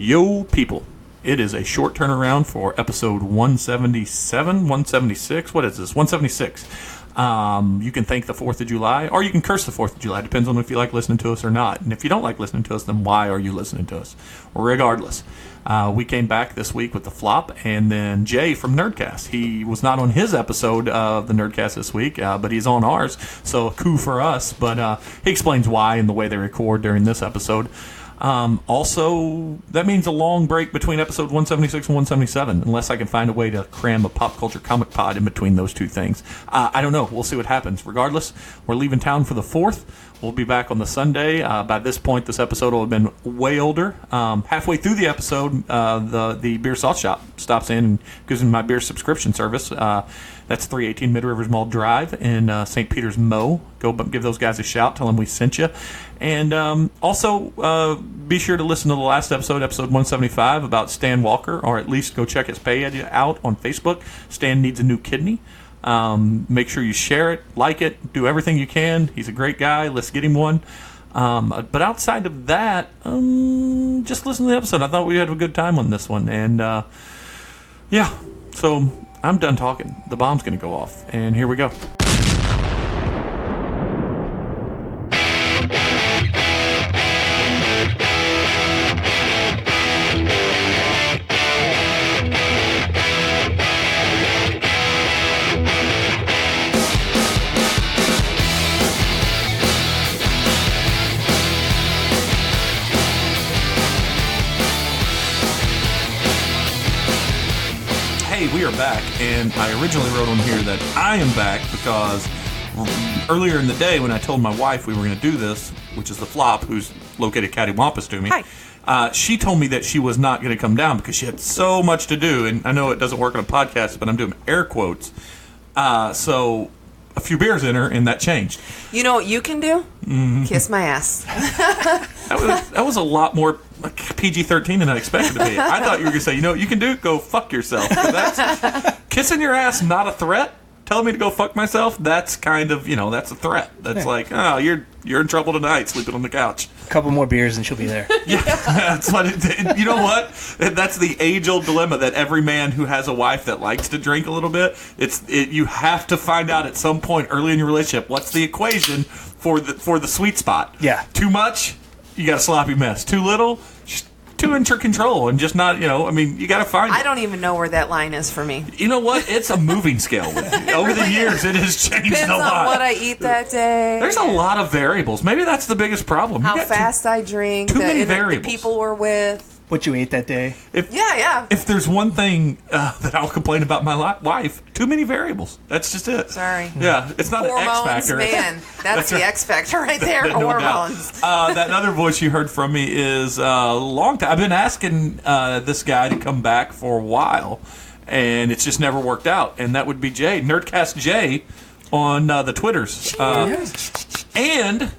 Yo, people. It is a short turnaround for episode 177, 176. What is this? 176. You can thank the 4th of July, or you can curse the 4th of July. Depends on if you like listening to us or not. And if you don't like listening to us, then why are you listening to us? Regardless. We came back this week with the flop, and then Jay from Nerdcast. He was not on his episode of the Nerdcast this week, but he's on ours, so a coup for us. But he explains why and the way they record during this episode. Also, that means a long break between episode 176 and 177, unless I can find a way to cram a pop culture comic pod in between those two things. I don't know. We'll see what happens. Regardless, we're leaving town for the 4th. We'll be back on the Sunday. By this point, this episode will have been way older. Halfway through the episode, the Beer Sauce Shop stops in and gives me my beer subscription service. That's 318 Mid Rivers Mall Drive in St. Peter's, Mo. Go give those guys a shout. Tell them we sent you. And also, be sure to listen to the last episode, episode 175, about Stan Walker, or at least go check his page out on Facebook. Stan needs a new kidney. Make sure you share it, like it, do everything you can. He's a great guy. Let's get him one. But outside of that, just listen to the episode. I thought we had a good time on this one. And, yeah, so I'm done talking. The bomb's going to go off. And here we go. We are back, and I originally wrote on here that I am back because earlier in the day when I told my wife we were going to do this, which is the flop, who's located cattywampus to me, she told me that she was not going to come down because she had so much to do, and I know it doesn't work on a podcast, but I'm doing air quotes. So a few beers in her, and that changed. You know what you can do? Mm-hmm. Kiss my ass. That was a lot more PG-13 than I expected to be. I thought you were going to say, you know what you can do? Go fuck yourself. That's, kissing your ass, not a threat. Telling me to go fuck myself, that's kind of, that's a threat. That's like, oh, you're in trouble tonight, sleeping on the couch. A couple more beers and she'll be there. Yeah, that's what you know what? That's the age-old dilemma that every man who has a wife that likes to drink a little bit, you have to find out at some point early in your relationship, what's the equation for the sweet spot. Yeah. Too much, you got a sloppy mess. Too little, too under control, and just not, you got to find it. I don't even know where that line is for me. You know what? It's a moving scale. Over the years, it has changed Depends a lot. on what I eat that day. There's a lot of variables. Maybe that's the biggest problem. How fast I drink. Too many variables. The people we're with. What you ate that day. Yeah. If there's one thing that I'll complain about my wife, too many variables. That's just it. Sorry. Yeah, it's not Hormones, an X factor. Man, that's the X factor right there. No Hormones. That other voice you heard from me is a long time. I've been asking this guy to come back for a while, and it's just never worked out. And that would be Jay, Nerdcast Jay, on the Twitters. And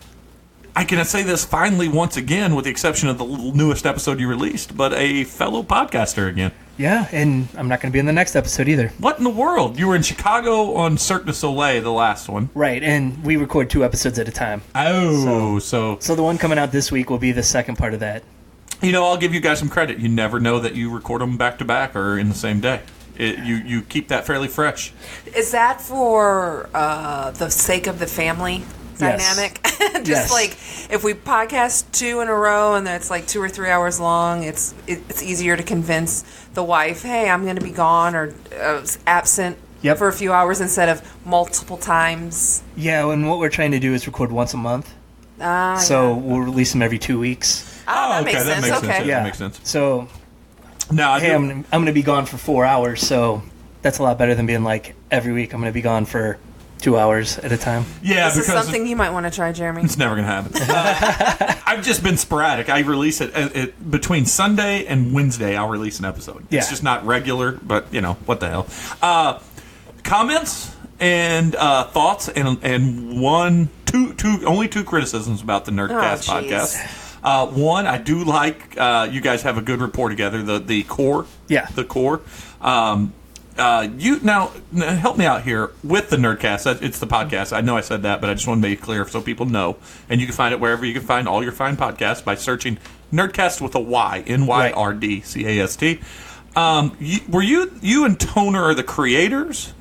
I can say this finally once again, with the exception of the newest episode you released, but a fellow podcaster again. Yeah, and I'm not going to be in the next episode either. What in the world? You were in Chicago on Cirque du Soleil, the last one. Right, and we record 2 episodes at a time. Oh, so the one coming out this week will be the second part of that. I'll give you guys some credit. You never know that you record them back to back or in the same day. You keep that fairly fresh. Is that for the sake of the family dynamic? Yes. Just like if we podcast 2 in a row and it's like 2 or 3 hours long, it's easier to convince the wife, hey, I'm going to be gone or absent for a few hours instead of multiple times. Yeah, and what we're trying to do is record once a month. We'll release them every 2 weeks. That makes sense. Yeah, yeah. That makes sense. So, I'm going to be gone for 4 hours, so that's a lot better than being like every week I'm going to be gone for 2 hours at a time. Yeah, this is something you might want to try, Jeremy. It's never going to happen. I've just been sporadic. I release it between Sunday and Wednesday. I'll release an episode. Yeah. It's just not regular, but what the hell. Comments and thoughts and only two criticisms about the Nerdcast podcast. One, I do like you guys have a good rapport together. The core. Yeah. The core. You now help me out here with the Nerdcast. It's the podcast. I know I said that, but I just want to make it clear so people know. And you can find it wherever you can find all your fine podcasts by searching Nerdcast with a Y, Nyrdcast. Were you and Toner are the creators?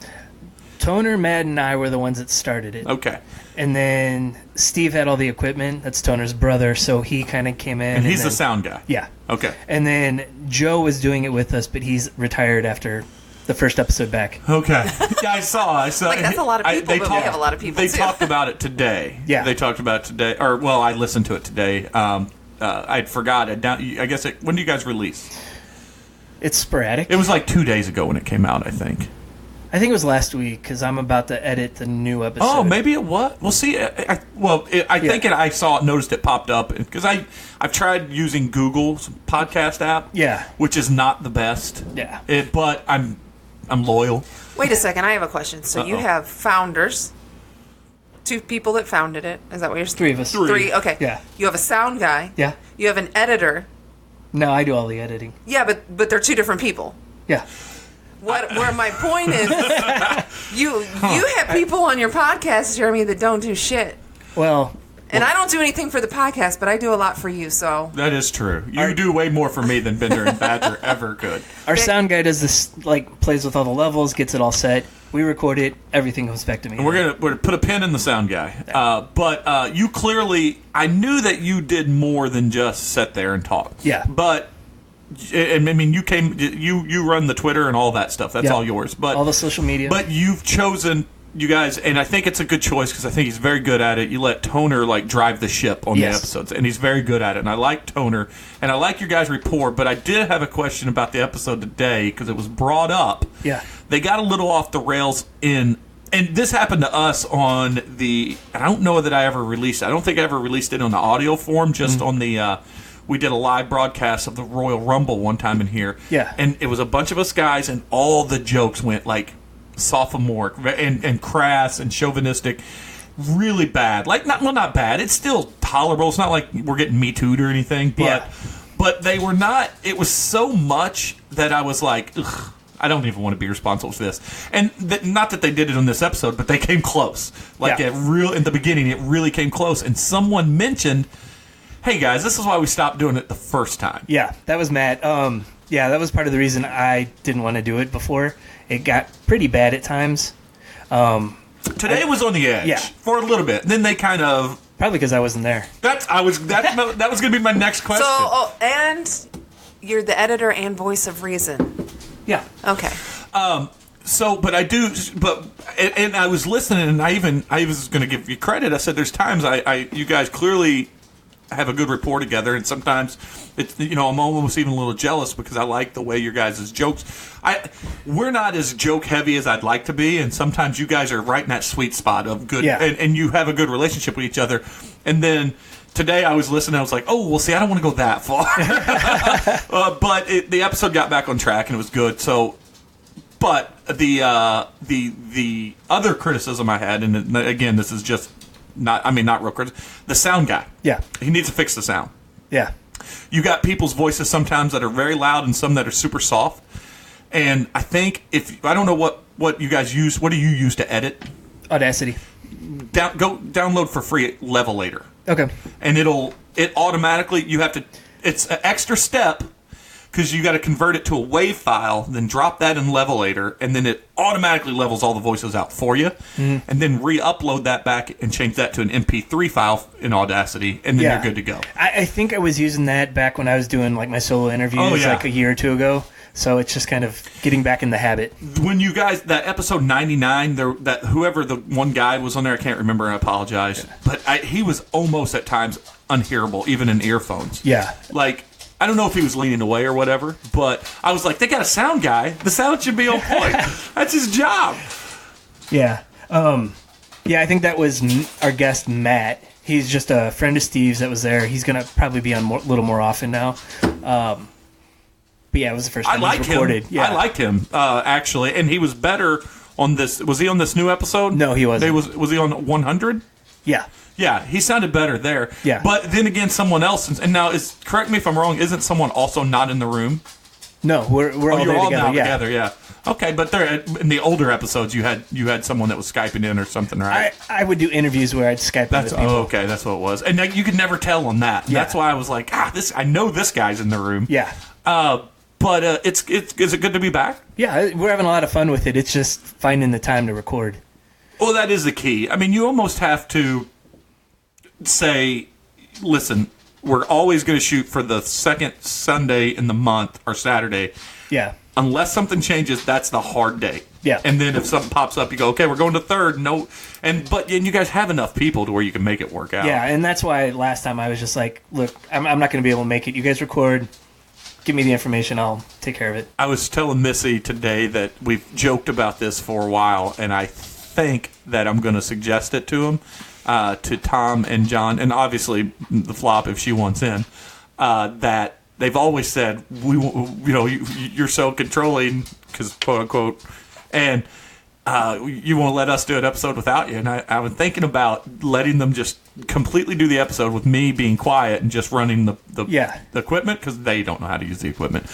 Toner, Matt, and I were the ones that started it. Okay. And then Steve had all the equipment. That's Toner's brother, so he kind of came in. And he's the sound guy. Yeah. Okay. And then Joe was doing it with us, but he's retired after the first episode back. Okay. Yeah, I saw. Like, that's a lot of people, but we have a lot of people, They too. talked about it today. Yeah. They talked about it today. I listened to it today. I forgot. I guess when do you guys release? It's sporadic. It was like 2 days ago when it came out, I think. I think it was last week because I'm about to edit the new episode. Oh, maybe it was. Well, see, I noticed it popped up because I've tried using Google's podcast app. Yeah. Which is not the best. Yeah. But I'm loyal. Wait a second, I have a question. So you have founders, 2 people that founded it. Is that what you're saying? 3 of us. 3, okay. Yeah. You have a sound guy. Yeah. You have an editor. No, I do all the editing. Yeah, but they're 2 different people. Yeah. Where my point is, you have people on your podcast, Jeremy, that don't do shit. Well, And I don't do anything for the podcast, but I do a lot for you, so. That is true. You do way more for me than Bender and Badger ever could. Our sound guy does this, plays with all the levels, gets it all set. We record it, everything comes back to me. And we're gonna put a pin in the sound guy. But you clearly, I knew that you did more than just sit there and talk. Yeah. But, I mean, you run the Twitter and all that stuff. That's all yours. But all the social media. But you've chosen, you guys, and I think it's a good choice because I think he's very good at it. You let Toner drive the ship on the episodes, and he's very good at it. And I like Toner, and I like your guys' rapport. But I did have a question about the episode today because it was brought up. Yeah. They got a little off the rails and this happened to us on the. I don't know that I ever released it. I don't think I ever released it on the audio form. Just on the. We did a live broadcast of the Royal Rumble one time in here. Yeah. And it was a bunch of us guys, and all the jokes went sophomoric and crass and chauvinistic, really bad. Not bad. It's still tolerable. It's not like we're getting Me Too'd or anything. But they were not. It was so much that I was like, ugh, I don't even want to be responsible for this. And not that they did it on this episode, but they came close. In the beginning, it really came close. And someone mentioned, hey guys, this is why we stopped doing it the first time. Yeah, that was Matt. That was part of the reason I didn't want to do it before. It got pretty bad at times. Today was on the edge for a little bit. Then they kind of probably because I wasn't there. That was going to be my next question. So, and you're the editor and voice of reason. Yeah. Okay. But I was listening, and I was going to give you credit. I said, there's times you guys clearly have a good rapport together, and sometimes it's, I'm almost even a little jealous because I like the way your guys' jokes. We're not as joke heavy as I'd like to be, and sometimes you guys are right in that sweet spot of good, and you have a good relationship with each other. And then today I was listening, I was like, oh, well, see, I don't want to go that far. But the episode got back on track, and it was good. So, but the other criticism I had, and again, this is just not real criticism, the sound guy. Yeah. He needs to fix the sound. Yeah. You got people's voices sometimes that are very loud and some that are super soft. And I think I don't know what you guys use. What do you use to edit? Audacity. Go download for free Levelator. Okay. And it automatically, it's an extra step because you got to convert it to a WAV file, then drop that in Levelator, and then it automatically levels all the voices out for you, and then re-upload that back and change that to an MP3 file in Audacity, and then you're good to go. I think I was using that back when I was doing my solo interviews a year or two ago. So it's just kind of getting back in the habit. When you guys, that episode 99, that whoever the one guy was on there, I can't remember, I apologize, but he was almost at times unhearable, even in earphones. Yeah. I don't know if he was leaning away or whatever, but I was like, they got a sound guy. The sound should be on point. That's his job. Yeah. I think that was our guest, Matt. He's just a friend of Steve's that was there. He's going to probably be on a little more often now. But yeah, it was the first time he was recorded. Yeah. I liked him, actually, and he was better on this. Was he on this new episode? No, he wasn't. Was he on 100? Yeah. Yeah, he sounded better there. Yeah. But then again, someone else, and now, correct me if I'm wrong, isn't someone also not in the room? No, we're all you're there all together. now together, yeah. Okay, but there in the older episodes, you had someone that was Skyping in or something, right? I would do interviews where I'd Skype in with people. Okay, that's what it was. And you could never tell on that. And that's why I was like, I know this guy's in the room. Yeah. But is it good to be back? Yeah, we're having a lot of fun with it. It's just finding the time to record. Well, that is the key. I mean, you almost have to say, listen, we're always going to shoot for the second Sunday in the month or Saturday. Yeah. Unless something changes, that's the hard day. Yeah. And then if something pops up, you go, okay, we're going to third. No, and you guys have enough people to where you can make it work out. Yeah, and that's why last time I was just like, look, I'm not going to be able to make it. You guys record. Give me the information. I'll take care of it. I was telling Missy today that we've joked about this for a while, and I think that I'm going to suggest it to him, to Tom and John, and obviously the flop if she wants in, that they've always said, you're so controlling, because quote unquote, and you won't let us do an episode without you. And I was thinking about letting them just completely do the episode with me being quiet and just running the equipment, because they don't know how to use the equipment.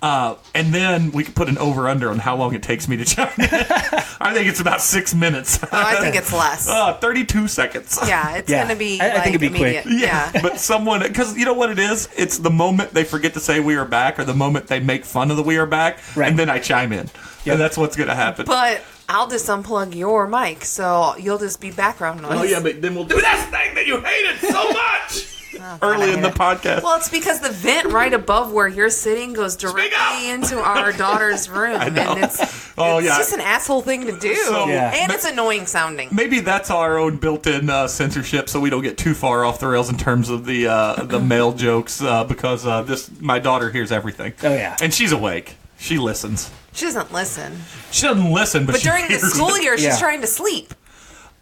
And then we could put an over-under on how long it takes me to chime in. I think it's about 6 minutes. Oh, I think it's less. 32 seconds. Yeah, it's going to be I think it'd be immediate. quick. Yeah. But someone, because you know what it is? It's the moment they forget to say we are back, or the moment they make fun of the we are back, and then I chime in. Yep. And that's what's going to happen. But I'll just unplug your mic, so you'll just be background noise. Oh, yeah, but then we'll do that thing that you hated so much early in the podcast. Well, it's because the vent right above where you're sitting goes directly into our daughter's room. And it's just an asshole thing to do. And it's annoying sounding. Maybe that's our own built-in censorship, so we don't get too far off the rails in terms of the male jokes, because my daughter hears everything. Oh, yeah. And she's awake. She listens. She doesn't listen. She doesn't listen, but she during the hears school it. year, she's trying to sleep.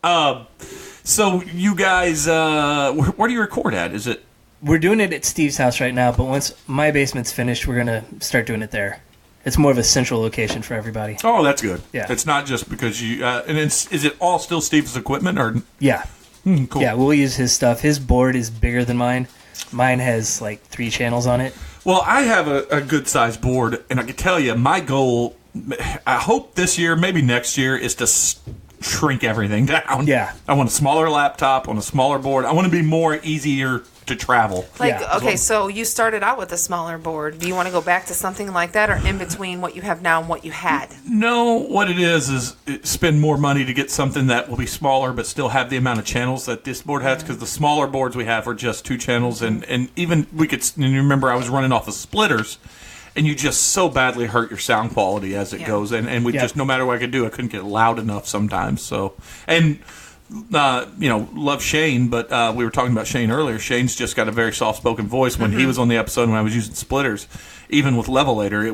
So you guys, where do you record at? Is it? We're doing it at Steve's house right now, but once my basement's finished, we're going to start doing it there. It's more of a central location for everybody. Oh, that's good. Yeah. It's not just because you, and is it all still Steve's equipment, or? Yeah. Cool. Yeah, we'll use his stuff. His board is bigger than mine. Mine has like 3 channels on it. Well, I have a good-sized board, and I can tell you, my goal, I hope this year, maybe next year, is to shrink everything down. Yeah. I want a smaller laptop on a smaller board. I want to be more easier to travel. So you started out with a smaller board. Do you want to go back to something like that, or in between what you have now and what you had? No, what it is spend more money to get something that will be smaller but still have the amount of channels that this board has, because the smaller boards we have are just 2 channels, and even and you remember I was running off of splitters, and you just so badly hurt your sound quality as it goes, and we just, no matter what I could do, I couldn't get loud enough sometimes. So, and love Shane, but we were talking about Shane earlier. Shane's just got a very soft-spoken voice. When he was on the episode when I was using splitters, even with Levelator,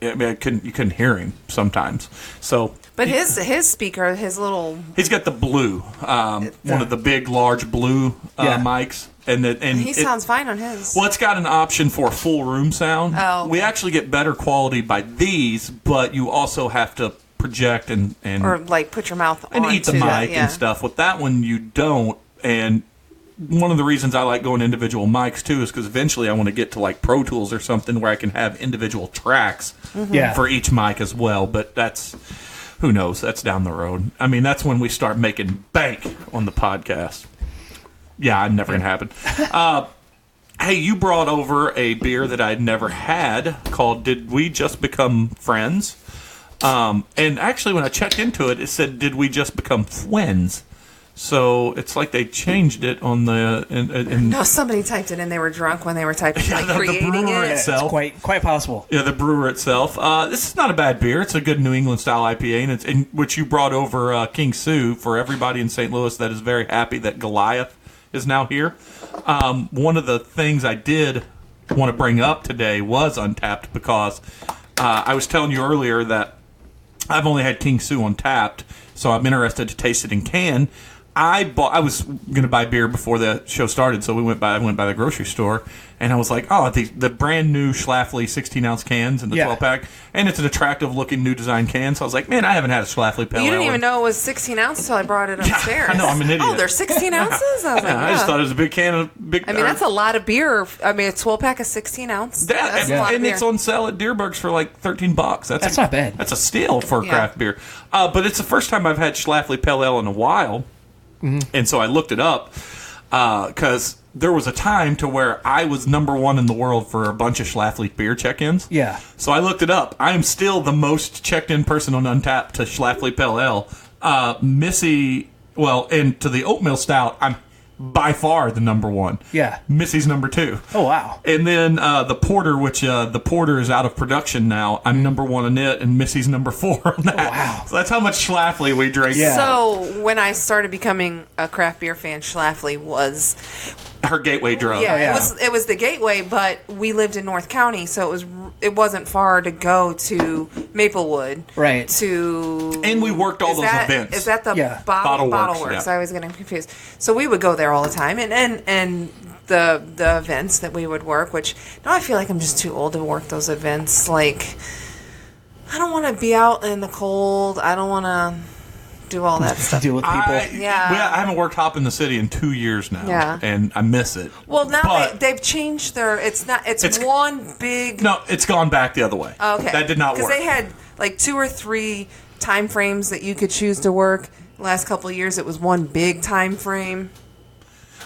you couldn't hear him sometimes. So, but his speaker, he's got the blue, one of the big, large blue mics. And he sounds fine on his. Well, it's got an option for full room sound. Oh, okay. We actually get better quality by these, but you also have to project and or like put your mouth and on eat the mic and stuff. With that one, you don't. And one of the reasons I like going individual mics too is because eventually I want to get to like Pro Tools or something where I can have individual tracks for each mic as well. But that's, who knows? That's down the road. I mean, that's when we start making bank on the podcast. Yeah, never going to happen. Hey, you brought over a beer that I'd never had called Did We Just Become Friends? And actually, when I checked into it, it said, Did We Just Become Friends? So it's like they changed it on the... No, somebody typed it in. They were drunk when they were typing, creating the brewer it. itself. It's quite possible. Yeah, the brewer itself. This is not a bad beer. It's a good New England style IPA, and it's in which you brought over King Sue for everybody in St. Louis that is very happy that Goliath is now here. One of the things I did want to bring up today was Untapped, because I was telling you earlier that I've only had King Sue on tapped, so I'm interested to taste it in can. I was going to buy beer before the show started, so I went by the grocery store, and I was like, oh, the brand new Schlafly 16-ounce cans in the 12-pack, and it's an attractive-looking new design can, so I was like, man, I haven't had a Schlafly Pale Ale. You didn't even know it was 16 ounces until I brought it upstairs. I know, I'm an idiot. Oh, they're 16 ounces? I was like, I just thought it was a big can of I mean, that's a lot of beer. I mean, a 12-pack of 16 ounce. That's a lot of beer. It's on sale at Deerberg's for like $13. That's not bad. That's a steal for craft beer. But it's the first time I've had Schlafly Pale Ale in a while, and so I looked it up because there was a time to where I was number one in the world for a bunch of Schlafly beer check-ins. Yeah. So I looked it up. I am still the most checked-in person on Untappd to Schlafly Pale Ale. Missy, and to the oatmeal stout, I'm by far the number one. Yeah. Missy's number 2. Oh, wow. And then the porter, which the porter is out of production now. I'm number 1 on it, and Missy's number 4 on that. Oh, wow. So that's how much Schlafly we drink. Yeah. So when I started becoming a craft beer fan, Schlafly was her gateway drug. Yeah, it was the gateway, but we lived in North County, so it wasn't far to go to Maplewood. Right. And we worked all those events. Is that the Bottle Works? Yeah. I was getting confused. So we would go there all the time, and the events that we would work, which now I feel like I'm just too old to work those events. Like, I don't want to be out in the cold. I don't want to do all that stuff. Deal with people. I haven't worked Hop in the City in 2 years now. Yeah. And I miss it. Well, now they've changed their. It's one big. No, it's gone back the other way. Okay. That did not work. Because they had like 2 or 3 time frames that you could choose to work. The last couple of years, it was one big time frame.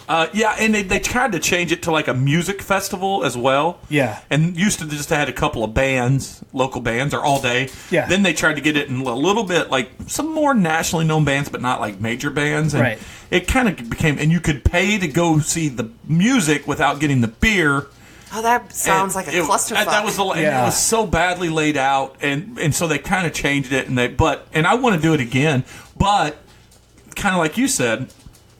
And they tried to change it to like a music festival as well. Yeah. And used to just had a couple of bands, local bands, or all day. Yeah. Then they tried to get it in a little bit like some more nationally known bands, but not like major bands. And right. It kind of became, and you could pay to go see the music without getting the beer. Oh, that sounds like a clusterfuck. That was it was so badly laid out, and so they kind of changed it, and I want to do it again, but kind of like you said.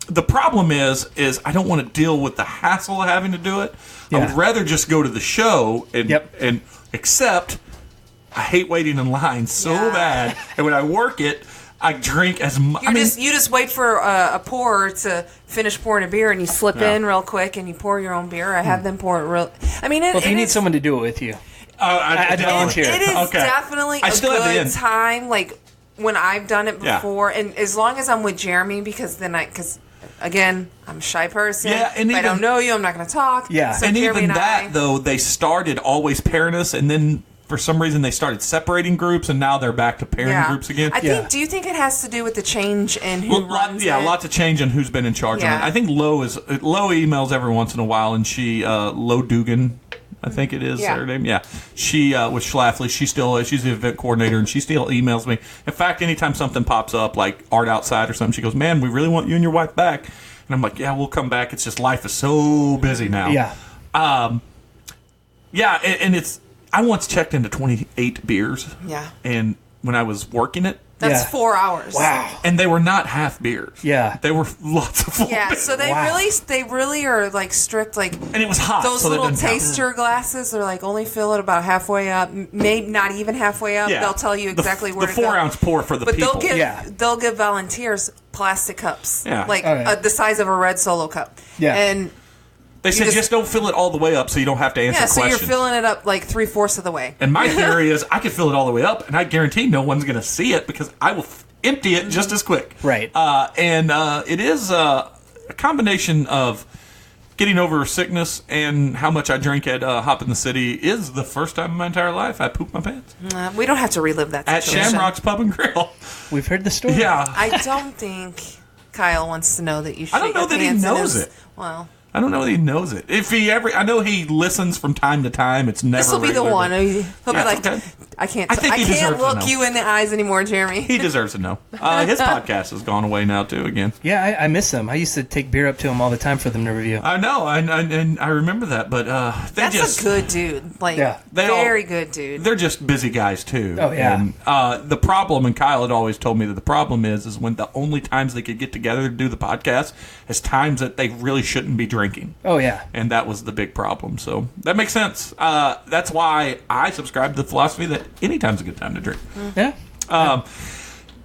The problem is I don't want to deal with the hassle of having to do it. Yeah. I would rather just go to the show and accept. I hate waiting in line so bad, and when I work it, I drink as much. You just wait for a pourer to finish pouring a beer, and you slip in real quick, and you pour your own beer. I have them pour it real. I mean, if you need someone to do it with you, I volunteer. It is definitely a good time. Like when I've done it before, and as long as I'm with Jeremy, because again, I'm a shy person. Yeah, and if I don't know you, I'm not going to talk. Yeah, so and Jeremy even though they started always pairing us, and then for some reason they started separating groups, and now they're back to pairing groups again. I think. Do you think it has to do with the change in who runs it? Yeah, lots of change in who's been in charge of it. I think Lo emails every once in a while, and she Lo Dugan, I think it is her name. Yeah, she with Schlafly. She's the event coordinator, and she still emails me. In fact, anytime something pops up like Art Outside or something, she goes, "Man, we really want you and your wife back." And I'm like, "Yeah, we'll come back. It's just life is so busy now." Yeah. And it's. I once checked into 28 beers. Yeah. And when I was working it. That's 4 hours. Wow. And they were not half beers. Yeah. They were lots of full beers. So they really are like strict, like. And it was hot. Those little taster glasses are like only fill it about halfway up, maybe not even halfway up. Yeah. They'll tell you exactly where to go. The 4-ounce pour for the people. They'll give volunteers plastic cups. Yeah. Like the size of a red Solo cup. Yeah. And they said just don't fill it all the way up so you don't have to answer questions. Yeah, so you're filling it up like 3/4 of the way. And my theory is I could fill it all the way up, and I guarantee no one's going to see it because I will empty it just as quick. Right. It is a combination of getting over sickness and how much I drink at Hop in the City is the first time in my entire life I pooped my pants. We don't have to relive that situation. At Shamrock's Pub and Grill. We've heard the story. Yeah. I don't think Kyle wants to know that you shit I don't know that he knows it. Well... I don't know that he knows it. I know he listens from time to time. It's never. This will be the one. He'll be like, okay. I can't look you in the eyes anymore, Jeremy. He deserves to know. His podcast has gone away now too. Again. Yeah, I miss them. I used to take beer up to him all the time for them to review. I know, and I remember that. But that's a good dude. Like, very good dude. They're just busy guys too. Oh yeah. And the problem, and Kyle had always told me that the problem is when the only times they could get together to do the podcast is times that they really shouldn't be drinking. Oh yeah. And that was the big problem. So that makes sense. That's why I subscribe to the philosophy that anytime's a good time to drink. Yeah.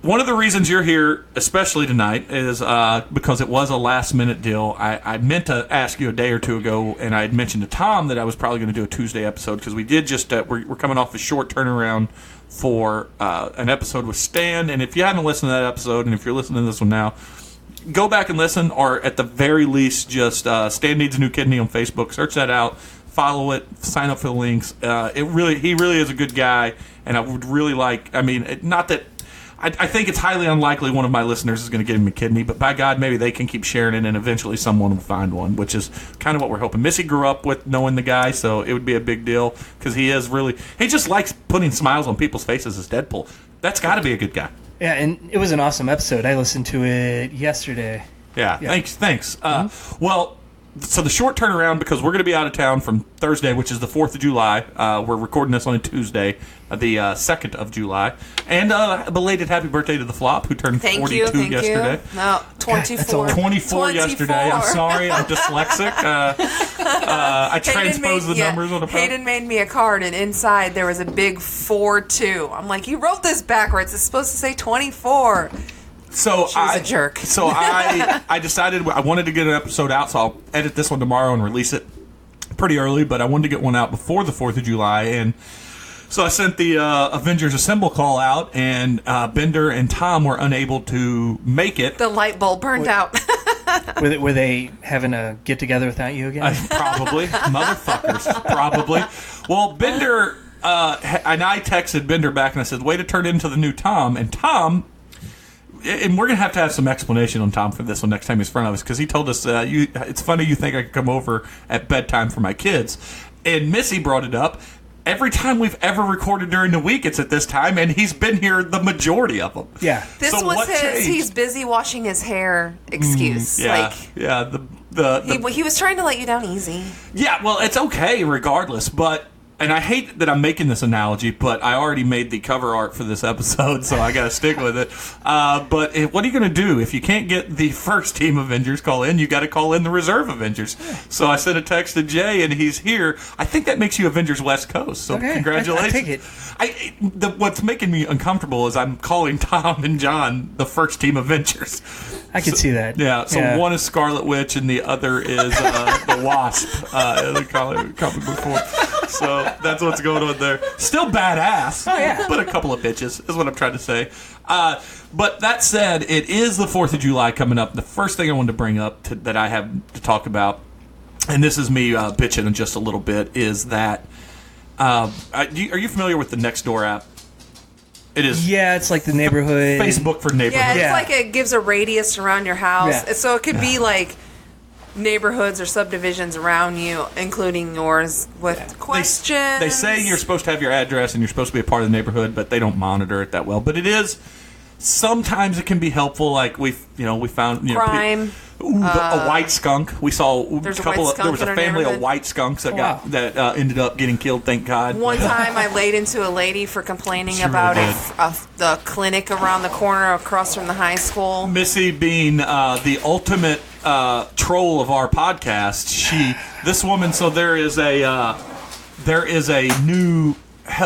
one of the reasons you're here, especially tonight, is because it was a last-minute deal. I meant to ask you a day or two ago, and I had mentioned to Tom that I was probably going to do a Tuesday episode because we did just we're coming off a short turnaround for an episode with Stan. And if you haven't listened to that episode, and if you're listening to this one now, go back and listen, or at the very least, just Stan Needs a New Kidney on Facebook. Search that out. Follow it. Sign up for the links. He really is a good guy, and I would really like. I mean, not that. I think it's highly unlikely one of my listeners is going to give him a kidney, but by God, maybe they can keep sharing it, and eventually someone will find one, which is kind of what we're hoping. Missy grew up with knowing the guy, so it would be a big deal because he just likes putting smiles on people's faces as Deadpool. That's got to be a good guy. Yeah, and it was an awesome episode. I listened to it yesterday. Yeah. Thanks. Well, so the short turnaround, because we're going to be out of town from Thursday, which is the 4th of July. We're recording this on a Tuesday, the 2nd of July. And a belated happy birthday to the Flop, who turned 42 yesterday. No, 24. 24 yesterday. I'm sorry, I'm dyslexic. I transposed the numbers on the phone. Hayden made me a card, and inside there was a big 4-2. I'm like, you wrote this backwards. It's supposed to say 24. So she was a jerk. So I decided I wanted to get an episode out, so I'll edit this one tomorrow and release it pretty early, but I wanted to get one out before the 4th of July, and so I sent the Avengers Assemble call out, and Bender and Tom were unable to make it. The light bulb burned out. Were they having a get-together without you again? Probably. Motherfuckers. Probably. Well, Bender, and I texted Bender back, and I said, way to turn into the new Tom, and Tom... And we're going to have some explanation on Tom for this one next time he's in front of us, because he told us, it's funny you think I could come over at bedtime for my kids. And Missy brought it up. Every time we've ever recorded during the week, it's at this time, and he's been here the majority of them. Yeah. This was his he's busy washing his hair excuse. He was trying to let you down easy. Yeah, well, it's okay regardless, but... And I hate that I'm making this analogy, but I already made the cover art for this episode, so I got to stick with it. But what are you going to do? If you can't get the first team Avengers call in, you got to call in the reserve Avengers. So I sent a text to Jay, and he's here. I think that makes you Avengers West Coast, so congratulations. I take it. What's making me uncomfortable is I'm calling Tom and John the first team Avengers. I can see that. Yeah, so one is Scarlet Witch, and the other is the Wasp. They call it comic before. So that's what's going on there. Still badass, but a couple of bitches is what I'm trying to say. But that said, it is the 4th of July coming up. The first thing I wanted to bring up that I have to talk about, and this is me bitching in just a little bit, is that are you familiar with the Nextdoor app? It is. Yeah, it's like the neighborhood. Facebook for neighborhood. Yeah, it's like it gives a radius around your house. Yeah. So it could be like neighborhoods or subdivisions around you, including yours, with questions. They say you're supposed to have your address and you're supposed to be a part of the neighborhood, but they don't monitor it that well. But it is. Sometimes it can be helpful. Like we found crime. A white skunk. We saw there was a family of white skunks that ended up getting killed. Thank God. One time I laid into a lady for complaining about the clinic around the corner across from the high school. Missy being the ultimate troll of our podcast. This woman. So there is a new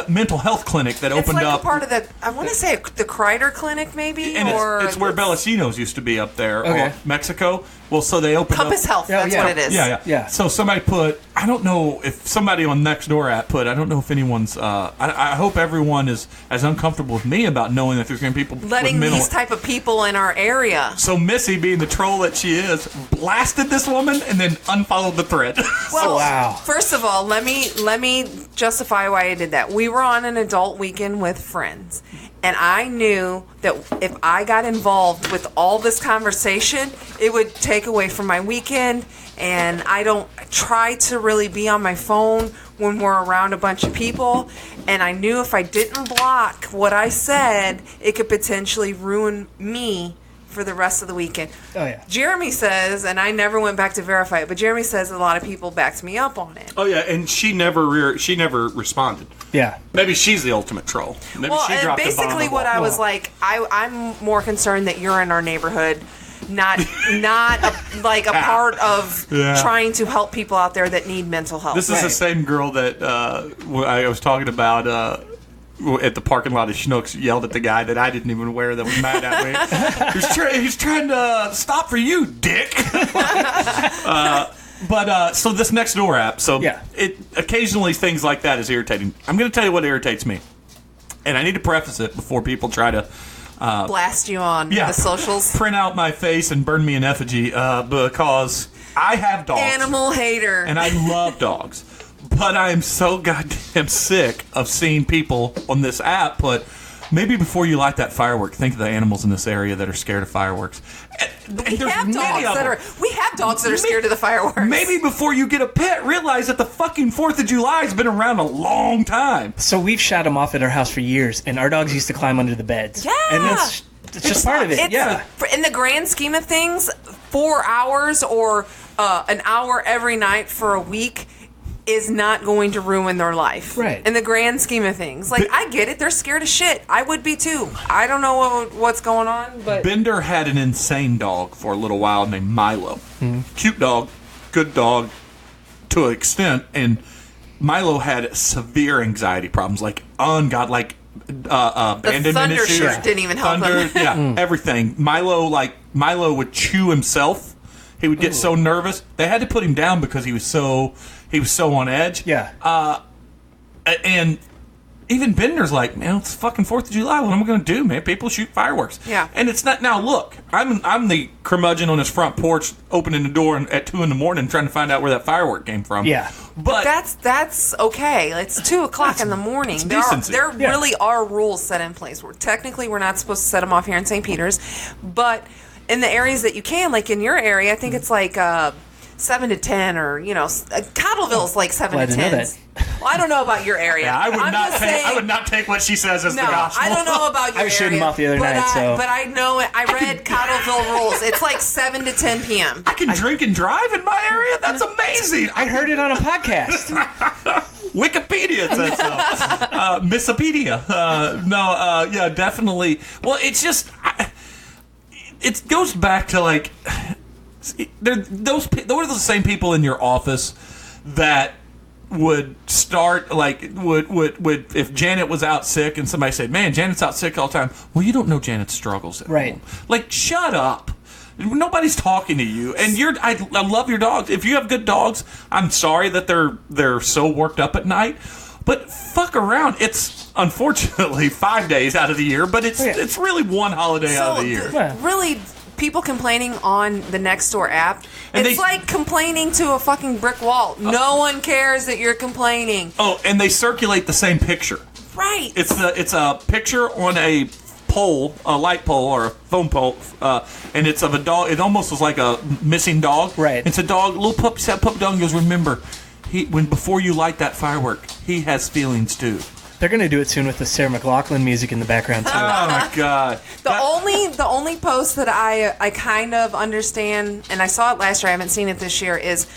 mental health clinic that opened up. It's part of I want to say the Kreider Clinic, maybe? And it's where Bellacino's used to be up there, or Mexico. Well, so they opened Compass Health, that's what it is. Yeah. So somebody put, I don't know if somebody on Nextdoor app put, I don't know if anyone's, I hope everyone is as uncomfortable with me about knowing that there's going to be people letting with these type of people in our area. So Missy, being the troll that she is, blasted this woman and then unfollowed the thread. Well, wow. First of all, let me justify why I did that. We were on an adult weekend with friends, and I knew that if I got involved with all this conversation, it would take away from my weekend, and I don't try to really be on my phone when we're around a bunch of people, and I knew if I didn't block what I said, it could potentially ruin me for the rest of the weekend. Oh, yeah. Jeremy says, and I never went back to verify it, but Jeremy says a lot of people backed me up on it. Oh, yeah, and she never responded. Yeah. Maybe she's the ultimate troll. Maybe she and dropped basically what I was like, I'm more concerned that you're in our neighborhood, not a part of trying to help people out there that need mental health. This is the same girl that I was talking about. at the parking lot of Schnucks yelled at the guy that I didn't even wear that was mad at me. He's trying to stop for you, dick. But so this Nextdoor app, it occasionally things like that is irritating. I'm going to tell you what irritates me, and I need to preface it before people try to blast you on the socials, print out my face and burn me in effigy because I have dogs, animal hater, and I love dogs. But I am so goddamn sick of seeing people on this app put, maybe before you light that firework, think of the animals in this area that are scared of fireworks. We have dogs that are scared of the fireworks. Maybe before you get a pet, realize that the fucking 4th of July has been around a long time. So we've shot them off at our house for years, and our dogs used to climb under the beds. Yeah. And it's just part of it. In the grand scheme of things, 4 hours or an hour every night for a week is not going to ruin their life. Right. In the grand scheme of things. Like, I get it. They're scared of shit. I would be too. I don't know what's going on, but... Bender had an insane dog for a little while named Milo. Cute dog. Good dog. To an extent. And Milo had severe anxiety problems. Like, abandonment the thunder issues. shirt didn't even help him. Everything. Milo would chew himself. He would get so nervous. They had to put him down because he was so on edge. Yeah. And even Bender's like, man, it's fucking 4th of July. What am I going to do, man? People shoot fireworks. Yeah. And it's not, now look, I'm the curmudgeon on his front porch opening the door at 2 in the morning trying to find out where that firework came from. Yeah. But that's okay. It's 2 o'clock in the morning. There really are rules set in place. Technically, we're not supposed to set them off here in St. Peter's. But in the areas that you can, like in your area, I think it's like... 7 to 10, or Cottleville's like 7 to 10. Well, I don't know about your area. Yeah, I would not take what she says as the gospel. I don't know about your area. I was shooting them off the other night, so. But I know it. I read Cottleville rules. It's like 7 to 10 p.m. I can drink and drive in my area. That's amazing. I heard it on a podcast. Wikipedia says so. Missopedia. Yeah, definitely. Well, it's just, it goes back to like. Those are the same people in your office that would start would if Janet was out sick and somebody said, "Man, Janet's out sick all the time." Well, you don't know Janet's struggles at home. Like, shut up. Nobody's talking to you, and I love your dogs. If you have good dogs, I'm sorry that they're so worked up at night. But fuck around. It's unfortunately 5 days out of the year, but it's really one holiday out of the year. Really. People complaining on the Nextdoor app, it's like complaining to a fucking brick wall. No one cares that you're complaining. Oh, and they circulate the same picture. Right. It's a picture on a pole, a light pole or a phone pole, and it's of a dog. It almost was like a missing dog. Right. It's a dog, little pup. That pup dog goes, remember, before you light that firework, he has feelings too. They're going to do it soon with the Sarah McLachlan music in the background, too. Oh, my God. The only post that I kind of understand, and I saw it last year, I haven't seen it this year, is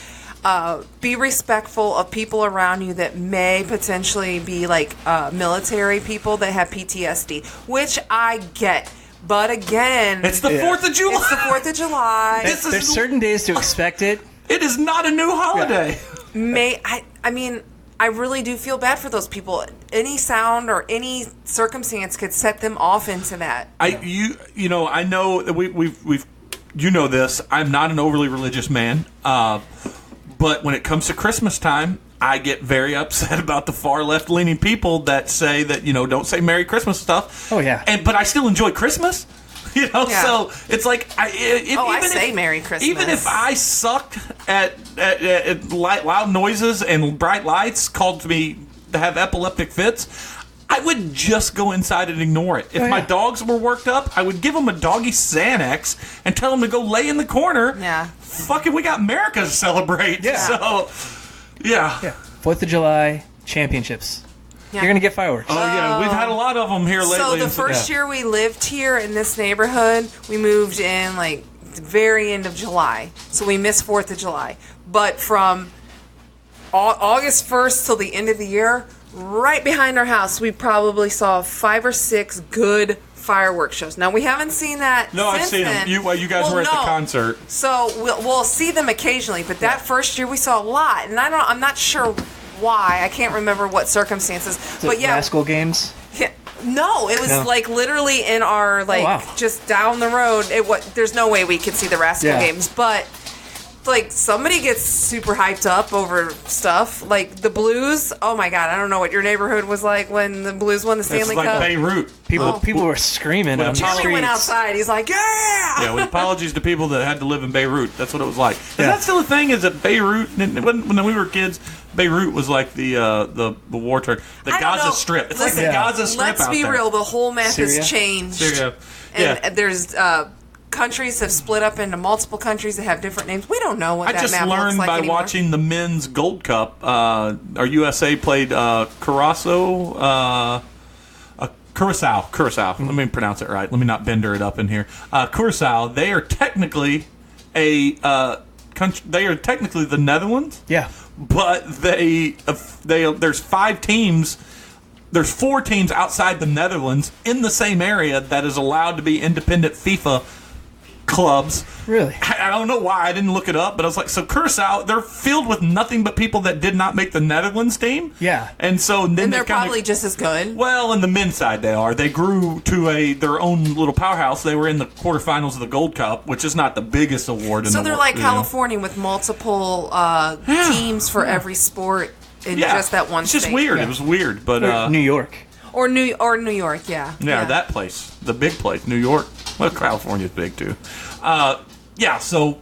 be respectful of people around you that may potentially be like military people that have PTSD, which I get. But again... It's the 4th of July. It's the 4th of July. There's certain days to expect it. It is not a new holiday. Yeah. I mean... I really do feel bad for those people. Any sound or any circumstance could set them off into that. I know that we've you know this. I'm not an overly religious man, but when it comes to Christmas time, I get very upset about the far left leaning people that say that don't say Merry Christmas stuff. Oh yeah, but I still enjoy Christmas. So it's like I say Merry Christmas. Even if I sucked at loud noises and bright lights, called me to have epileptic fits, I would just go inside and ignore it. If my dogs were worked up, I would give them a doggy Xanax and tell them to go lay in the corner. Yeah. Fucking, we got America to celebrate. Yeah. So, yeah. 4th of July championships. Yeah. You're going to get fireworks. Oh, yeah. We've had a lot of them here lately. So the first year we lived here in this neighborhood, we moved in like the very end of July. So we missed 4th of July. But from August 1st till the end of the year, right behind our house, we probably saw 5 or 6 good fireworks shows. Now, we haven't seen that since I've seen them. You guys were at the concert. So we'll see them occasionally. But that first year we saw a lot. And I'm not sure why. I can't remember what circumstances. But Rascal games? Yeah, No, it was No. like literally in our wow. just down the road. There's no way we could see the Rascal games, but like somebody gets super hyped up over stuff like the Blues. Oh my God, I don't know what your neighborhood was like when the Blues won the Stanley It's like Cup. Beirut. People were screaming on the Charlie streets. went outside. He's like, yeah. Yeah, with apologies to people that had to live in Beirut. That's what it was like. Is that still a thing? Is it Beirut? When we were kids, Beirut was like the war term. The I don't Gaza know. Strip. It's Listen, like the Gaza Strip let's out be there. real. The whole map Syria? has changed. Syria. And Yeah. there's countries have split up into multiple countries that have different names. We don't know what I that just map learned looks like by anymore. watching the men's Gold Cup. Our USA played Curacao. Curacao. Let me pronounce it right. Let me not bender it up in here. Curacao. They are technically a country. They are technically the Netherlands. Yeah. But there's 5 teams. There's 4 teams outside the Netherlands in the same area that is allowed to be independent FIFA clubs. Really? I don't know why I didn't look it up, but I was like, so Curacao, they're filled with nothing but people that did not make the Netherlands team. Yeah. And so then And they're kinda, probably just as good. well, on the men's side they are. They grew to their own little powerhouse. They were in the quarterfinals of the Gold Cup, which is not the biggest award in So the they're world. like you know. California with multiple teams for every sport in Yeah. just that one It's just state. weird. Yeah. It was weird, but New York. Or New York, yeah. Yeah, that place, the big place, New York. Well, California's big too. Yeah, so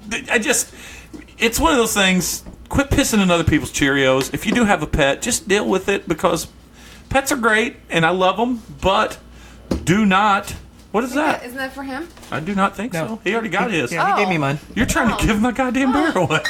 it's one of those things. Quit pissing in other people's Cheerios. If you do have a pet, just deal with it because pets are great and I love them, but do not. What is that? Isn't that for him? I do not think No. so. He already got his. Yeah, he gave me mine. You're trying to give my goddamn bear away.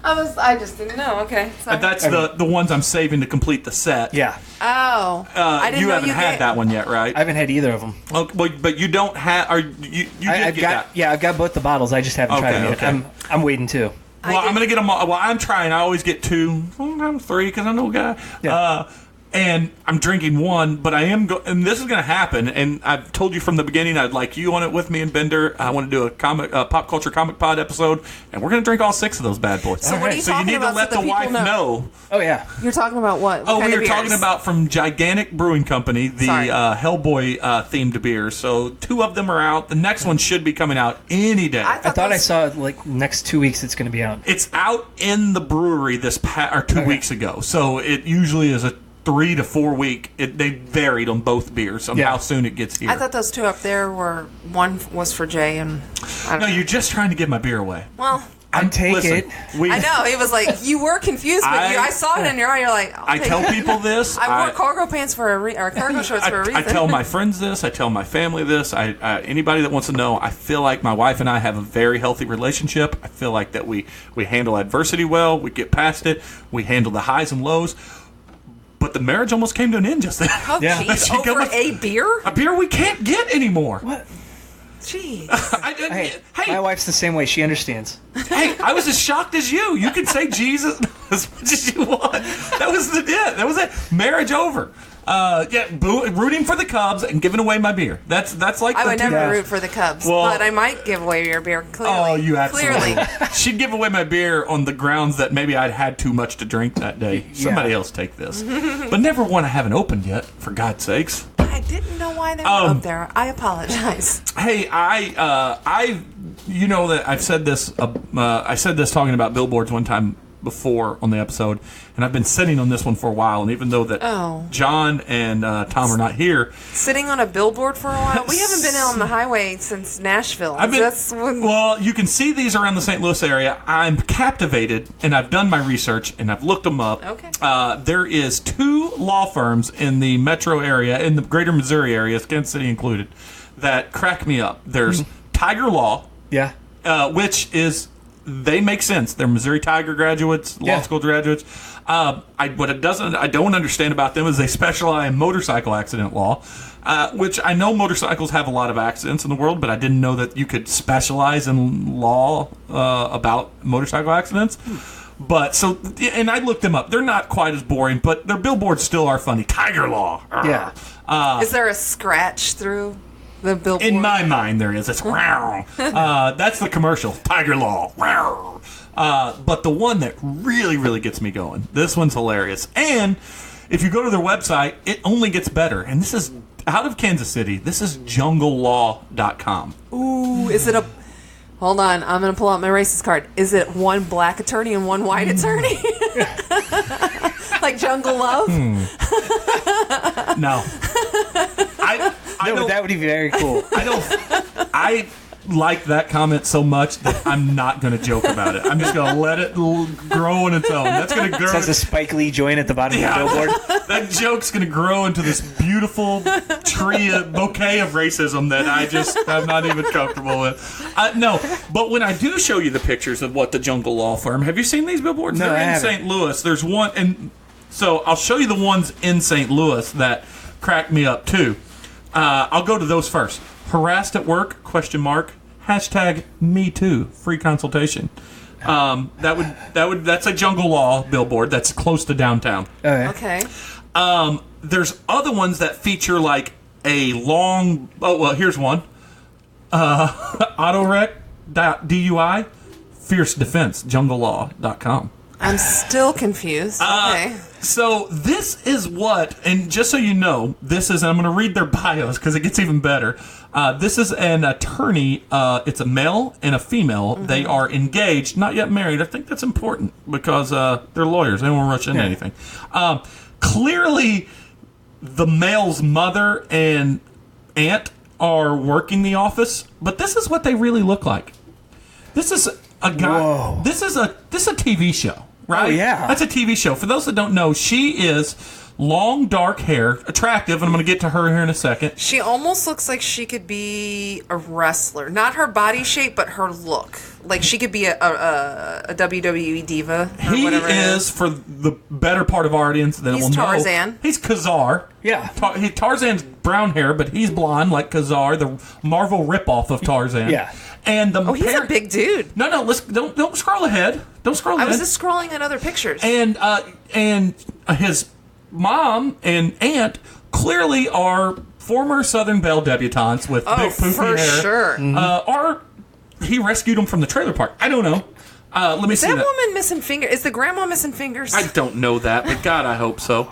I just didn't know. Okay. Sorry. That's the ones I'm saving to complete the set. Yeah. Oh. I didn't You know haven't had that one yet, right? I haven't had either of them. Okay, well, but you don't have. Or you did I've get got that. yeah, I've got both the bottles. I just haven't tried them yet. Okay. I'm waiting too. Well, I'm gonna get them all. Well, I'm trying. I always get 2, sometimes 3, because I know a guy. Yeah. And I'm drinking 1, but I am and this is gonna happen. And I've told you from the beginning I'd like you on it with me and Bender. I want to do a pop culture comic pod episode, and we're gonna drink all 6 of those bad boys. So what are you So you talking need about to let so the the wife people know. Oh yeah. You're talking about what? What Oh, kind we of were talking beers? about from Gigantic Brewing Company, the Sorry. Hellboy themed beers. So 2 of them are out. The next one should be coming out any day. I thought I saw like next 2 weeks it's going to be out. It's out in the brewery this 2 weeks ago. So it usually is a 3 to 4 week. They varied on both beers on Yeah. how soon it gets here. I thought those 2 up there were one was for Jay and I don't No, know. you're just trying to give my beer away. Well, Take Listen, it. I know he was like you were confused, but I saw it in your eye. You're like, I tell people this. I wore cargo pants for or cargo shorts for a reason. I tell my friends this. I tell my family this. Anybody that wants to know, I feel like my wife and I have a very healthy relationship. I feel like that we handle adversity well. We get past it. We handle the highs and lows. But the marriage almost came to an end just then. Oh, Yeah. jeez, She come over with- a beer? A beer we can't get anymore. What? Jeez. Hey, hey, my wife's the same way. She understands. hey, I was as shocked as you. You can say Jesus as much as you want. That was that was it. Marriage over. Rooting for the Cubs and giving away my beer. That's like I the would never Yeah. root for the Cubs, Well- but I might give away your beer. Clearly. Oh, you absolutely. Clearly. She'd give away my beer on the grounds that maybe I'd had too much to drink that day. Somebody else take this. But never one I haven't opened yet, for God's sakes. I didn't know why they were up there. I apologize. Hey, you know that I've said this. I said this talking about billboards one time before on the episode, and I've been sitting on this one for a while. And even though that John and Tom are not here, Sitting on a billboard for a while. We haven't been on the highway since Nashville. well, you can see these around the St. Louis area. I'm captivated, and I've done my research, and I've looked them up. Okay. There is 2 law firms in the metro area, in the greater Missouri area, Kansas City included, that crack me up. There's Tiger Law, Yeah. which is, they make sense. They're Missouri Tiger graduates, law school graduates. I don't understand about them is they specialize in motorcycle accident law, which I know motorcycles have a lot of accidents in the world, but I didn't know that you could specialize in law about motorcycle accidents. But so, and I looked them up. They're not quite as boring, but their billboards still are funny. Tiger Law. Yeah. Is there a scratch through the billboard? In my mind, there is. It's that's the commercial. Tiger Law. But the one that really, really gets me going. This one's hilarious. And if you go to their website, it only gets better. And this is out of Kansas City. This is junglelaw.com. Ooh, is it a... Hold on, I'm going to pull out my racist card. Is it one black attorney and one white attorney? Like Jungle Love? No. No, that would be very cool. I like that comment so much that I'm not going to joke about it. I'm just going to let it grow on its own. That's going to grow. It has a Spike Lee joint at the bottom of the billboard. That joke's going to grow into this beautiful bouquet of racism that I'm not even comfortable with. No, but when I do show you the pictures of what the Jungle Law Firm, have you seen these billboards? No, They're I in St. Louis. There's one, and so I'll show you the ones in St. That cracked me up too. I'll go to those first. Harassed at work? ? Hashtag me too. Free consultation. That's a Jungle Law billboard that's close to downtown. Okay. There's other ones that feature like a long. Oh well, here's one. Autorec.DUI. Fierce Defense. Junglelaw.com. I'm still confused. Okay. So this is what, and just so you know, this is, and I'm going to read their bios because it gets even better. This is an attorney. It's a male and a female. Mm-hmm. They are engaged, not yet married. I think that's important because they're lawyers. They don't want to rush into anything. Clearly, the male's mother and aunt are working the office, but this is what they really look like. This is a guy. Whoa. This is a TV show. Right? Oh, yeah. That's a TV show. For those that don't know, she is long, dark hair, attractive, and I'm going to get to her here in a second. She almost looks like she could be a wrestler. Not her body shape, but her look. Like she could be a WWE diva or he whatever. Is, for the better part of our audience that will know. He's Tarzan. He's Khazar. Yeah. Tarzan's brown hair, but he's blonde like Khazar, the Marvel ripoff of Tarzan. Yeah. And he's a big dude. No, don't scroll ahead. Don't scroll ahead. I was just scrolling at other pictures. And his mom and aunt clearly are former Southern Belle debutantes with big poofy hair. Sure. Or he rescued them from the trailer park. I don't know. Let me see that woman missing fingers? Is the grandma missing fingers? I don't know that, but God, I hope so.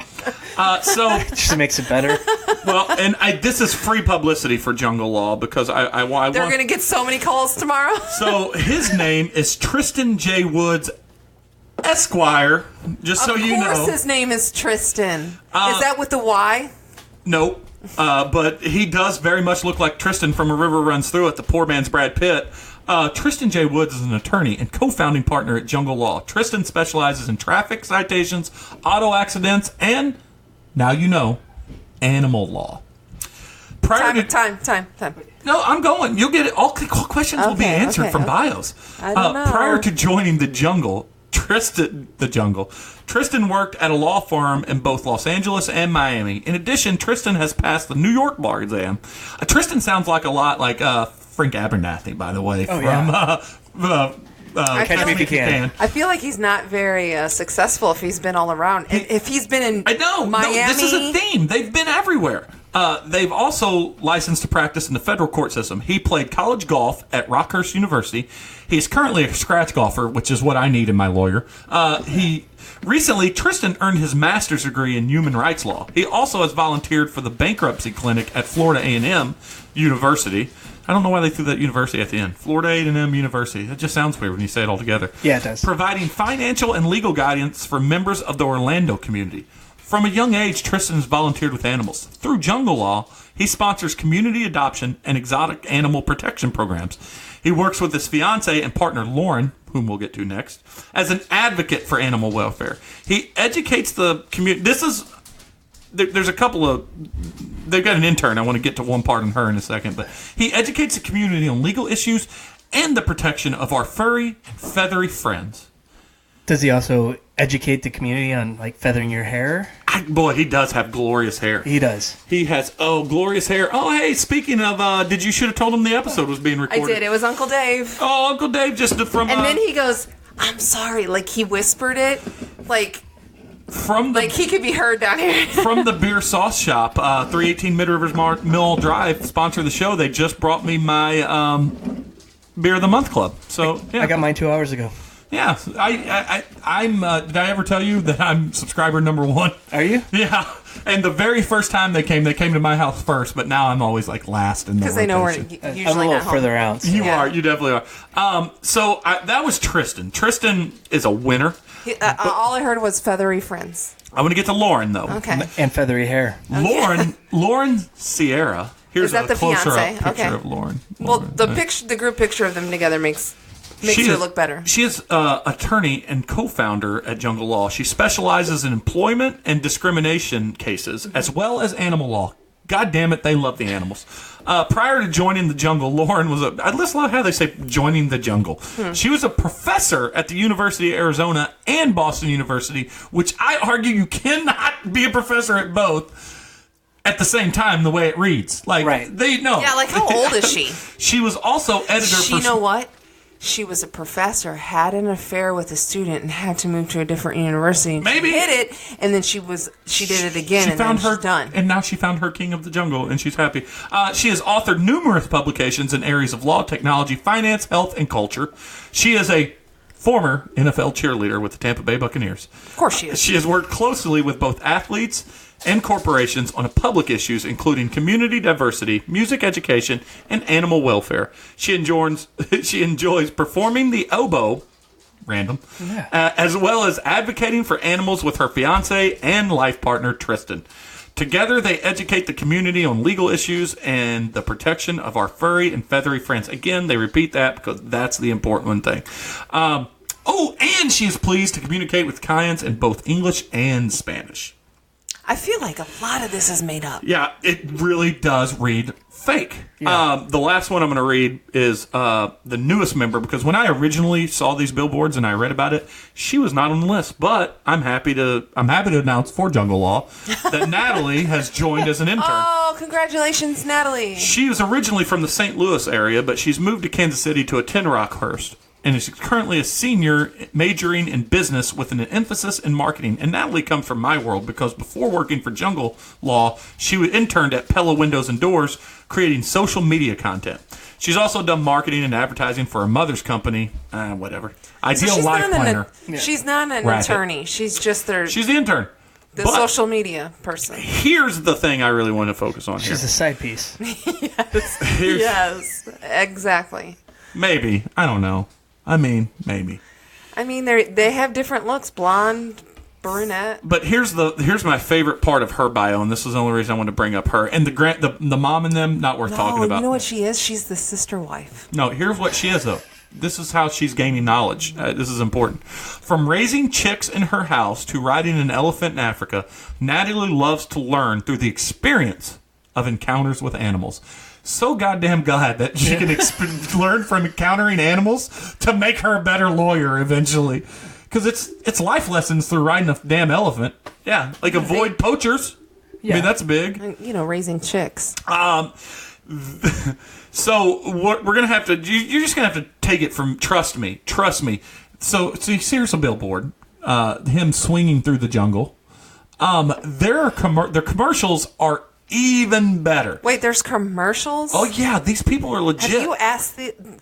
Just makes it better. Well, and this is free publicity for Jungle Law because I want. They're going to get so many calls tomorrow. So his name is Tristan J. Woods, Esquire. Just so you know, of course, his name is Tristan. Is that with the Y? Nope. But he does very much look like Tristan from A River Runs Through It, the poor man's Brad Pitt. Tristan J. Woods is an attorney and co-founding partner at Jungle Law. Tristan specializes in traffic citations, auto accidents, and, now you know, animal law. Time. No, I'm going. You'll get it. All questions will be answered from bios. I don't know. Prior to joining the Jungle, Tristan worked at a law firm in both Los Angeles and Miami. In addition, Tristan has passed the New York bar exam. Tristan sounds like a lot like Frank Abernathy, by the way, Catch Me If You Can. I feel like he's not very successful if he's been all around. If he's been in Miami. No, this is a theme. They've been everywhere. They've also licensed to practice in the federal court system. He played college golf at Rockhurst University. He's currently a scratch golfer, which is what I need in my lawyer. Recently, Tristan earned his master's degree in human rights law. He also has volunteered for the bankruptcy clinic at Florida A&M University. I don't know why they threw that university at the end. Florida A&M University. That just sounds weird when you say it all together. Yeah, it does. Providing financial and legal guidance for members of the Orlando community. From a young age, Tristan has volunteered with animals. Through Jungle Law, he sponsors community adoption and exotic animal protection programs. He works with his fiancée and partner, Lauren, whom we'll get to next, as an advocate for animal welfare. He educates the community. There's a couple of... They've got an intern. I want to get to one part on her in a second. But he educates the community on legal issues and the protection of our furry and feathery friends. Does he also educate the community on, like, feathering your hair? Boy, he does have glorious hair. He does. He has, glorious hair. Oh, hey, speaking of, you should have told him the episode was being recorded. I did. It was Uncle Dave. Oh, Uncle Dave just from... And then he goes, I'm sorry. Like, he whispered it. Like he could be heard down here. From the beer sauce shop, 318 Mid Rivers Mill Drive, sponsor of the show. They just brought me my Beer of the Month Club. So yeah. I got mine 2 hours ago. Yeah, I'm. Did I ever tell you that I'm subscriber number 1? Are you? Yeah. And the very first time they came to my house first, but now I'm always like last in the because they know we're rotation. usually I'm a little not home. further out. So. You are. You definitely are. So that was Tristan. Tristan is a winner. All I heard was feathery friends. I'm going to get to Lauren, though. Okay. And feathery hair. Lauren Sierra. Here's Is that a the closer fiance? up picture Okay. of Lauren. Well, Lauren, the group picture of them together makes She her is- look better. She is attorney and co-founder at Jungle Law. She specializes in employment and discrimination cases, as well as animal law. God damn it, they love the animals. Prior to joining the Jungle, Lauren was I just love how they say joining the Jungle. She was a professor at the University of Arizona and Boston University, which I argue you cannot be a professor at both at the same time the way it reads. Like, right. They know. Yeah, like how old is she? She was also editor for... You know what? She was a professor, had an affair with a student, and had to move to a different university. And Maybe. she hit it, and then she did it again, She and found then her she's done. and now she found her king of the jungle, and she's happy. She has authored numerous publications in areas of law, technology, finance, health, and culture. She is a former NFL cheerleader with the Tampa Bay Buccaneers. Of course she is. She has worked closely with both athletes and corporations on public issues, including community diversity, music education, and animal welfare. She enjoys performing the oboe, random, as well as advocating for animals with her fiance and life partner, Tristan. Together, they educate the community on legal issues and the protection of our furry and feathery friends. Again, they repeat that because that's the important thing. And she is pleased to communicate with clients in both English and Spanish. I feel like a lot of this is made up. Yeah, it really does read fake. Yeah. The last one I'm going to read is the newest member, because when I originally saw these billboards and I read about it, she was not on the list. But I'm happy to announce for Jungle Law that Natalie has joined as an intern. Oh, congratulations, Natalie. She was originally from the St. Louis area, but she's moved to Kansas City to attend Rockhurst, and is currently a senior majoring in business with an emphasis in marketing. And Natalie comes from my world, because before working for Jungle Law, she interned at Pella Windows and Doors, creating social media content. She's also done marketing and advertising for her mother's company, whatever. Ideal Life Planner. She's not an Racket. attorney. She's just She's the intern. the But social media person. here's the thing I really want to focus on here. She's a side piece. Here's- Yes, exactly. Maybe. I don't know. I mean, maybe. I mean, they have different looks: blonde, brunette. But here's my favorite part of her bio, and this is the only reason I want to bring up her. And the mom and them, not worth talking about. You know what she is? She's the sister wife. No, here's what she is, though. This is how she's gaining knowledge. This is important. From raising chicks in her house to riding an elephant in Africa, Natalie loves to learn through the experience of encounters with animals. So goddamn glad that she can learn from encountering animals to make her a better lawyer eventually. Because it's life lessons through riding a damn elephant. Yeah, like avoid poachers. Yeah. I mean, that's big. You know, raising chicks. So what we're gonna have to, you're just gonna have to take it from trust me. So you see here's a billboard, him swinging through the jungle. Their commercials are even better. Wait, there's commercials? Oh yeah, these people are legit. Have you asked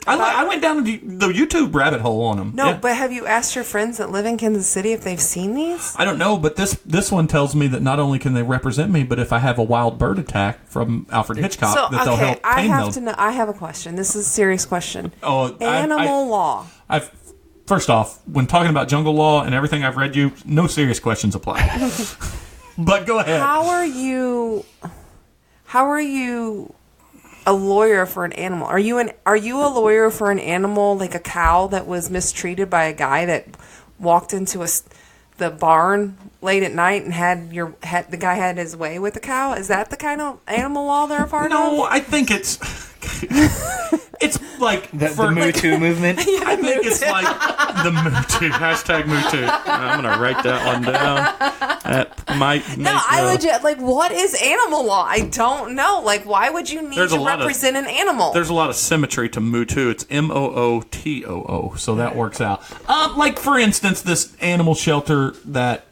I went down the YouTube rabbit hole on them. No, Yeah. but have you asked your friends that live in Kansas City if they've seen these? I don't know, but this one tells me that not only can they represent me, but if I have a wild bird attack from Alfred Hitchcock, So, that they'll okay, help I tame have them. to know. I have a question. This is a serious question. Oh, Animal law. First off, when talking about Jungle Law and everything I've read you, no serious questions apply. But go ahead. How are you a lawyer for an animal? Are you a lawyer for an animal like a cow that was mistreated by a guy that walked into the barn late at night and the guy had his way with the cow? Is that the kind of animal law they're a part of? No, I think it's like The Moo Too movement. I think it's like the Moo Too hashtag Moo Too. I'm gonna write that one down. That might No, I legit what is animal law? I don't know. Like, why would you need to represent an animal? There's a lot of symmetry to Moo Too. It's MOOTOO, so that works out. Like for instance, this animal shelter that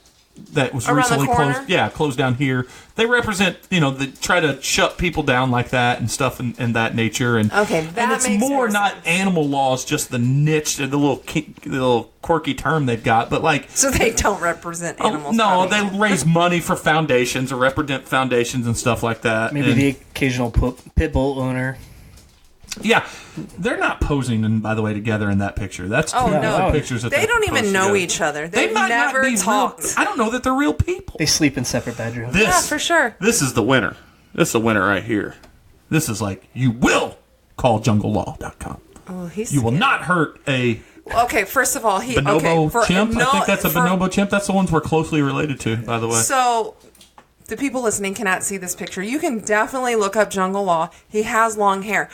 that was Around the recently corner? closed. Yeah, closed down here. They represent, they try to shut people down like that and stuff in that nature. And Okay, that and it's makes more more not sense. animal laws, just the niche, the little quirky term they've got. But like, So they don't represent animals. no, probably. they raise money for foundations or represent foundations and stuff like that. Maybe And- the occasional pit bull owner. Yeah, they're not posing, by the way, together in that picture. That's two Oh, different no. pictures. That They don't even post know together. each other. They They've might never not be talked. Real, I don't know that they're real people. They sleep in separate bedrooms. This, Yeah, for sure. This is the winner. This is the winner right here. This is like, you will call junglelaw.com. Oh, he's You will not hurt a Okay, first of all, bonobo chimp. No, I think that's a for- bonobo chimp. That's the ones we're closely related to, by the way. So, the people listening cannot see this picture. You can definitely look up Jungle Law. He has long hair.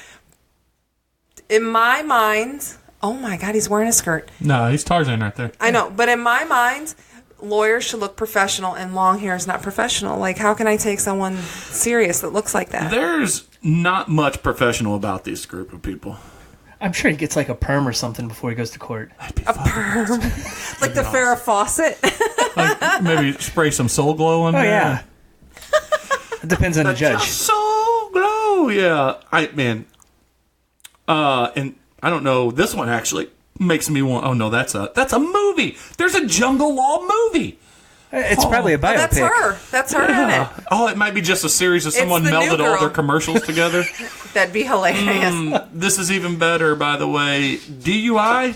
In my mind, oh my God, he's wearing a skirt. No, he's Tarzan right there. I know, but in my mind, lawyers should look professional, and long hair is not professional. Like, how can I take someone serious that looks like that? There's not much professional about this group of people. I'm sure he gets like a perm or something before he goes to court. A perm, like the Farrah Fawcett. Like maybe spray some Soul Glow on Oh, there. yeah. It depends on the judge. Soul Glow, yeah. And I don't know. This one actually makes me want. Oh no, that's a movie. There's a Jungle Law movie. It's probably a biopic. Oh, that's her. That's her in it. Oh, it might be just a series of someone the new melded all girl. their commercials together. That'd be hilarious. This is even better, by the way. DUI.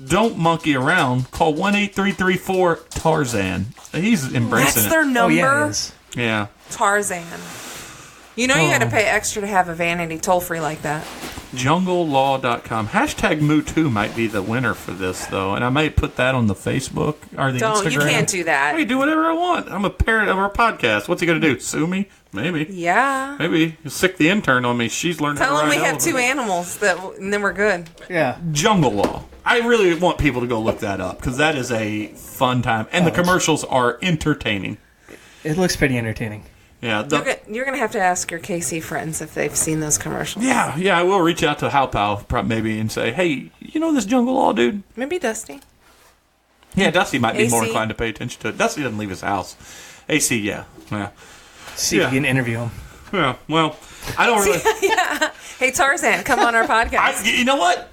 Don't monkey around. Call 1-833-4-TARZAN. He's embracing That's their it. Oh, number. yeah, it is. Yeah. Tarzan. You know you got to pay extra to have a vanity toll free like that. JungleLaw.com. Hashtag #MooToo might be the winner for this, though. And I might put that on the Facebook or the Don't Instagram. you can't do that. I can do whatever I want. I'm a parent of our podcast. What's he going to do? Sue me? Maybe. Yeah. Maybe. He'll sick the intern on me. She's learning Tell how to them ride we have elephant. 2 animals, and then we're good. Yeah. Jungle Law. I really want people to go look that up because that is a fun time. And the commercials are entertaining. It looks pretty entertaining. Yeah. You're going to have to ask your KC friends if they've seen those commercials. Yeah, I will reach out to How Pal maybe and say, hey, you know this Jungle Law dude? Maybe Dusty. Yeah, Dusty might be more AC. inclined to pay attention to it. Dusty doesn't leave his house. AC, yeah. See if you can interview him. Yeah, well, I don't really... Hey, Tarzan, come on our podcast. You know what?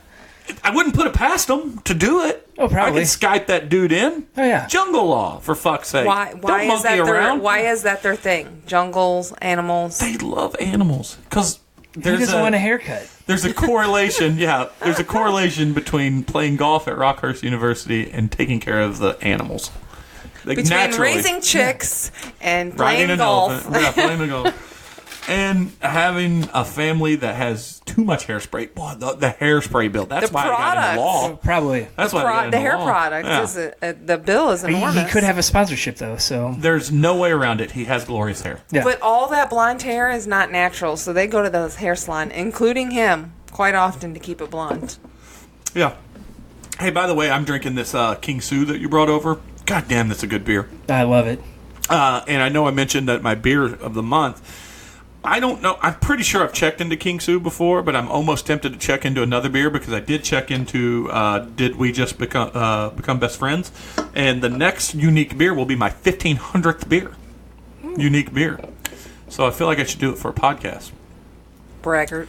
I wouldn't put it past them to do it. Oh, probably. I could Skype that dude in. Oh, yeah. Jungle Law, for fuck's sake. why Don't is monkey that around. why is that their thing? Jungles, animals. They love animals. Because He doesn't want a haircut. there's a correlation, there's a correlation between playing golf at Rockhurst University and taking care of the animals. Like, Between naturally. raising chicks and Riding playing an golf. elephant. Yeah, playing the golf. And having a family that has too much hairspray. Boy, the hairspray bill. That's The why I got in products. the law. Probably. That's why I got in The the hair law. product Yeah. is the bill is enormous. He could have a sponsorship, though, so... There's no way around it. He has glorious hair. Yeah. But all that blonde hair is not natural, so they go to the hair salon, including him, quite often to keep it blonde. Yeah. Hey, by the way, I'm drinking this King Sue that you brought over. God damn, that's a good beer. I love it. And I know I mentioned that my beer of the month. I don't know. I'm pretty sure I've checked into King Sue before, but I'm almost tempted to check into another beer because I did check into Did We Just Become Best Friends? And the next unique beer will be my 1500th beer. Unique beer. So I feel like I should do it for a podcast. Braggart.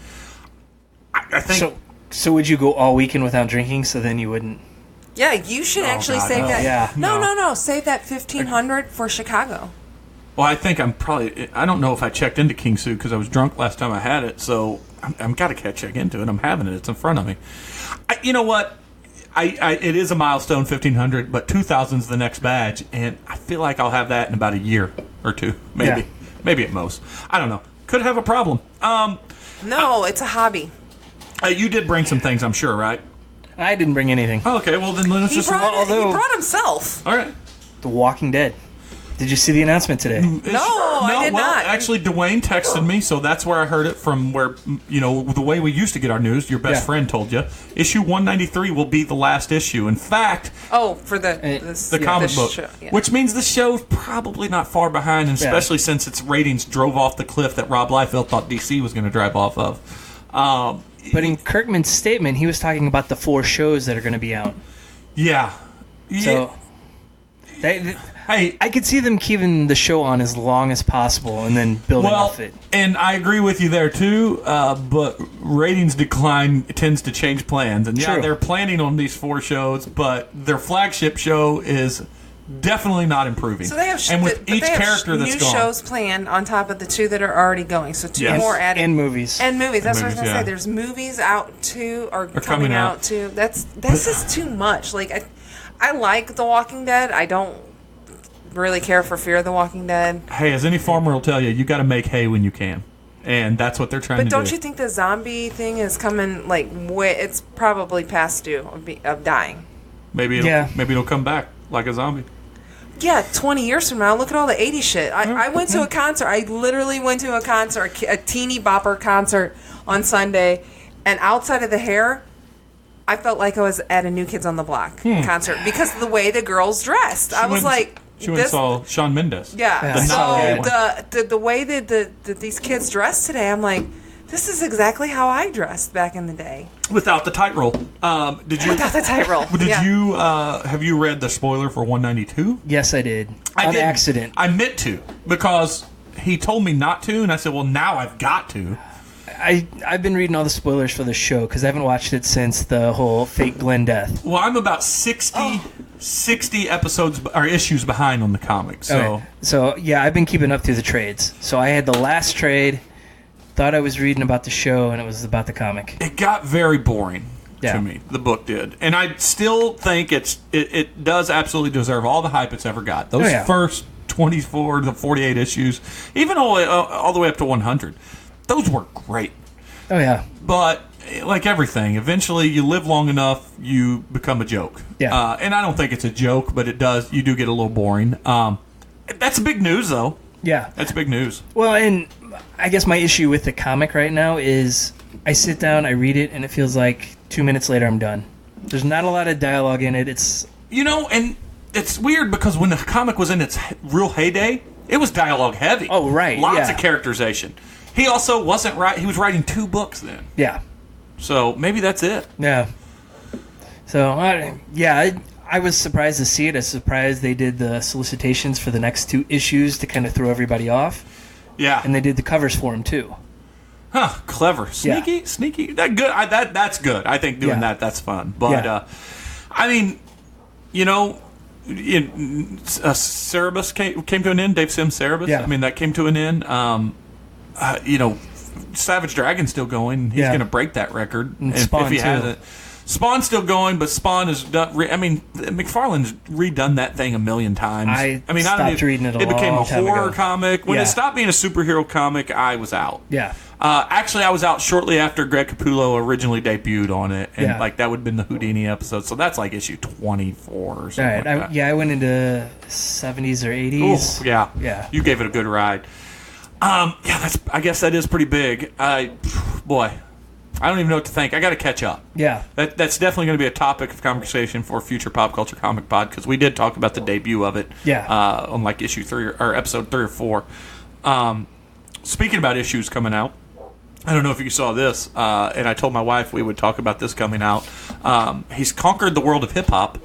I think... So would you go all weekend without drinking, so then you wouldn't... Yeah, you should actually God, save no. that. Yeah. No. Save that 1500 for Chicago. Well, I think I'm probably... I don't know if I checked into King Sue because I was drunk last time I had it, so I'm got to check into it. I'm having it. It's in front of me. You know what? It is a milestone, 1500, but 2000's the next badge, and I feel like I'll have that in about a year or two, maybe. Yeah. Maybe at most. I don't know. Could have a problem. No, it's a hobby. You did bring some things, I'm sure, right? I didn't bring anything. Oh, okay, well then let's He just... brought himself. All right. The Walking Dead. Did you see the announcement today? I did not. Actually, Dwayne texted me, so that's where I heard it from. Where the way we used to get our news. Your best Yeah. friend told you. Issue 193 will be the last issue. In fact, Oh, for the the comic book, show, yeah. which means the show's probably not far behind, and Yeah. especially since its ratings drove off the cliff that Rob Liefeld thought DC was going to drive off of. But in Kirkman's statement, he was talking about the 4 shows that are going to be out. Yeah. So Hey, I could see them keeping the show on as long as possible and then building off it. And I agree with you there too. But ratings decline tends to change plans, and True. they're planning on these 4 shows, but their flagship show is definitely not improving. So they have and with each character that's new gone, shows planned on top of the 2 that are already going. So 2 Yes. more added. And movies. And movies. That's what I was movies, going to yeah. say. There's movies out too, or coming coming out. out too. That's just too much. Like I like The Walking Dead. I don't really care for Fear the Walking Dead. hey, as any farmer will tell you, you got to make hay when you can, and that's what they're trying But to do. don't you think the zombie thing is coming? Like, it's probably past due of dying. Maybe it'll come back like a zombie. Yeah, 20 years from now, look at all the 80s shit. I went to a concert. I literally went to a concert, a teeny bopper concert on Sunday, and outside of the hair, I felt like I was at a New Kids on the Block concert because of the way the girls dressed. I was like, she went and saw Shawn Mendes. yeah. The So the way that these kids dress today, I'm like, this is exactly how I dressed back in the day. Without the tightroll. Did you? Without the tightroll. Did Yeah. you? Have you read the spoiler for 192? Yes, I did. On didn't. accident. I meant to because he told me not to, and I said, "Well, now I've got to." I've been reading all the spoilers for the show because I haven't watched it since the whole fake Glenn death. Well, I'm about 60 episodes or issues behind on the comic. So Okay. So yeah, I've been keeping up through the trades. So I had the last trade. Thought I was reading about the show, and it was about the comic. it got very boring Yeah. to me. The book did, and I still think it does absolutely deserve all the hype it's ever got. Those first 24 to 48 issues, even all the way up to 100, those were great. Oh yeah. But like everything, eventually you live long enough, you become a joke. Yeah. And I don't think it's a joke, but you do get a little boring. That's big news, though. Yeah. That's big news. Well, and I guess my issue with the comic right now is I sit down, I read it, and it feels like 2 minutes later I'm done. There's not a lot of dialogue in it. It's And it's weird because when the comic was in its real heyday, it was dialogue heavy. Oh, right, Lots yeah. of characterization. He also wasn't right. He was writing 2 books then. yeah. So maybe that's it. Yeah. So, I was surprised to see it. I was surprised they did the solicitations for the next 2 issues to kind of throw everybody off. Yeah. And they did the covers for them, too. Huh, clever. Sneaky. That good. That's good. I think doing that's fun. But, I mean, Cerebus came to an end. Dave Sim's Cerebus. Yeah. I mean, that came to an end. Savage Dragon's still going. He's going to break that record. And Spawn, if he too. hasn't. Spawn's still going, but Spawn is done. McFarlane's redone that thing a million times. I stopped reading it a It became a long time horror ago. comic. When Yeah. it stopped being a superhero comic, I was out. Yeah. Actually, I was out shortly after Greg Capullo originally debuted on it, and Yeah. that would have been the Houdini episode. So that's like issue 24 or something. All right. Like that. I went into 70s or 80s. Ooh, yeah. Yeah. You gave it a good ride. I guess that is pretty big. Boy, I don't even know what to think. I got to catch up. Yeah. That's definitely going to be a topic of conversation for a future Pop Culture Comic Pod because we did talk about the debut of it. Yeah. On like issue 3 or episode 3 or 4. Speaking about issues coming out, I don't know if you saw this, and I told my wife we would talk about this coming out. He's conquered the world of hip hop.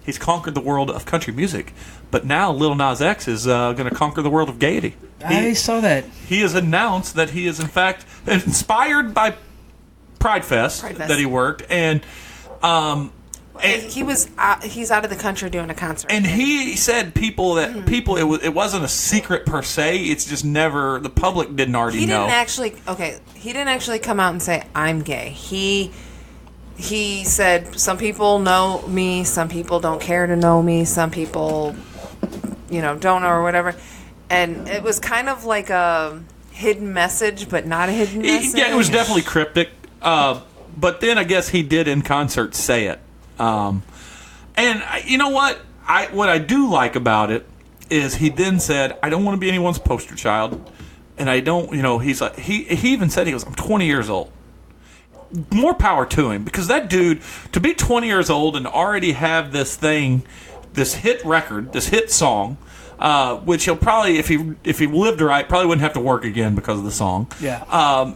He's conquered the world of country music. But now Lil Nas X is going to conquer the world of gaiety. I saw that. He has announced that he is, in fact, inspired by Pride Fest that he worked. And he's out of the country doing a concert. And he said it wasn't a secret per se. It's just never, the public didn't already know. He didn't actually come out and say, I'm gay. He said, some people know me, some people don't care to know me, some people, don't know or whatever. And it was kind of like a hidden message, but not a hidden message. Yeah, it was definitely cryptic. But then I guess he did in concert say it. And you know what? What I do like about it is he then said, I don't want to be anyone's poster child. And I don't, he's like, he even said, I'm 20 years old. More power to him, because that dude, to be 20 years old and already have this thing, this hit record, this hit song, which he'll probably, if he lived right, probably wouldn't have to work again because of the song. Yeah.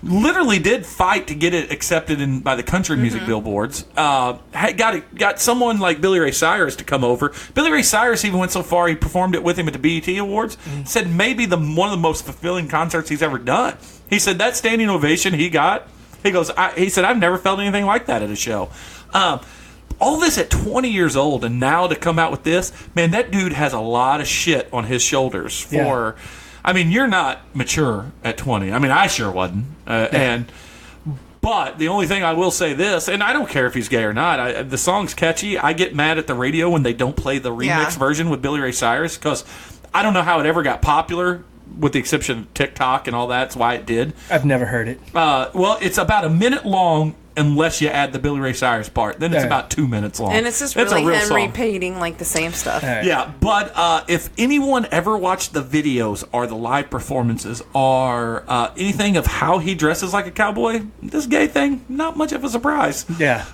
literally did fight to get it accepted by the country music billboards. Got someone like Billy Ray Cyrus to come over. Billy Ray Cyrus even went so far he performed it with him at the BET Awards. Said maybe one of the most fulfilling concerts he's ever done. He said that standing ovation he got. He goes. He said I've never felt anything like that at a show. All this at 20 years old, and now to come out with this, man, that dude has a lot of shit on his shoulders for. Yeah. I mean, you're not mature at 20. I mean, I sure wasn't. But the only thing I will say this, and I don't care if he's gay or not, the song's catchy. I get mad at the radio when they don't play the remix version with Billy Ray Cyrus because I don't know how it ever got popular, with the exception of TikTok and all that. That's why it did. I've never heard it. Well, it's about a minute long unless you add the Billy Ray Cyrus part. Then it's about 2 minutes long. And it's just really him repeating like the same stuff. Right. Yeah, but if anyone ever watched the videos or the live performances or anything of how he dresses like a cowboy, this gay thing, not much of a surprise. Yeah.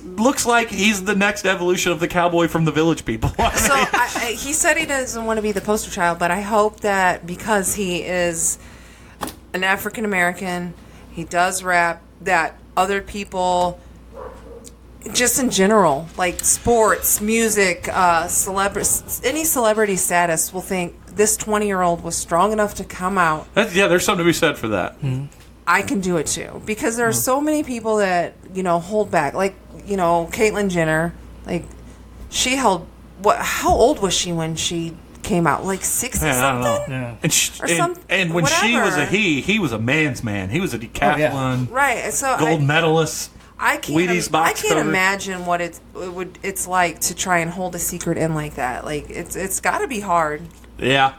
Looks like he's the next evolution of the cowboy from the Village People. So he said he doesn't want to be the poster child, but I hope that because he is an African American, he does rap, that other people, just in general, like sports, music, any celebrity status, will think this 20-year-old was strong enough to come out. There's something to be said for that. Mm-hmm. I can do it too, because there are so many people that hold back. Like Caitlyn Jenner, like she held. How old was she when she came out? Like 60 something. I don't know. Yeah. And when she was he was a man's man. He was a decathlon right. So gold medalist. I can't imagine what it's like to try and hold a secret in like that. Like it's got to be hard. Yeah.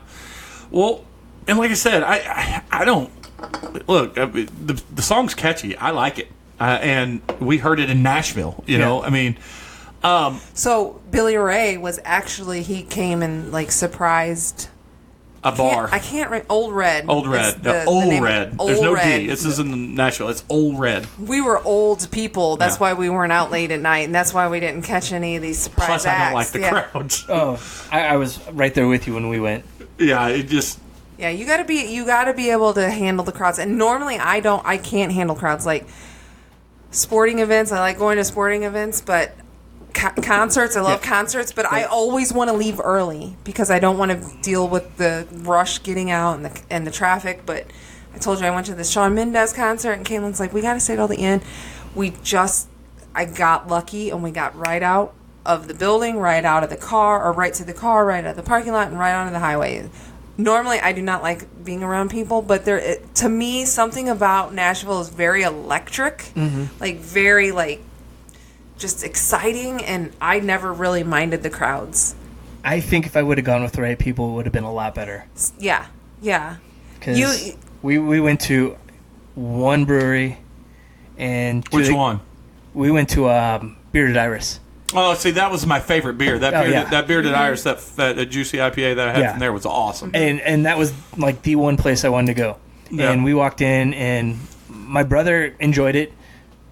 Well, and like I said, I don't. Look, the song's catchy. I like it, and we heard it in Nashville. You know, I mean, so Billy Ray was actually he came and like surprised a bar. I can't Old Red. Old Red. Old Red. There's no D. This is in Nashville. It's Old Red. We were old people. That's why we weren't out late at night, and that's why we didn't catch any of these surprise acts. Plus, I don't like the crowds. Oh, I was right there with you when we went. Yeah, it just. Yeah, you gotta be able to handle the crowds. And normally I can't handle crowds. Like sporting events, I like going to sporting events, but concerts, I love concerts, but I always want to leave early because I don't want to deal with the rush getting out and the traffic. But I told you I went to the Shawn Mendes concert, and Caitlin's like, we gotta stay till the end. I got lucky, and we got right out of the building, right out of the car, or right to the car, right out of the parking lot, and right onto the highway. Normally, I do not like being around people, but to me, something about Nashville is very electric, like very just exciting, and I never really minded the crowds. I think if I would have gone with the right people, it would have been a lot better. Yeah. Because we went to one brewery, and which one? We went to Bearded Iris. Oh, see, that was my favorite beer. That Bearded Iris, that juicy IPA that I had from there was awesome. And that was like the one place I wanted to go. Yeah. And we walked in, and my brother enjoyed it,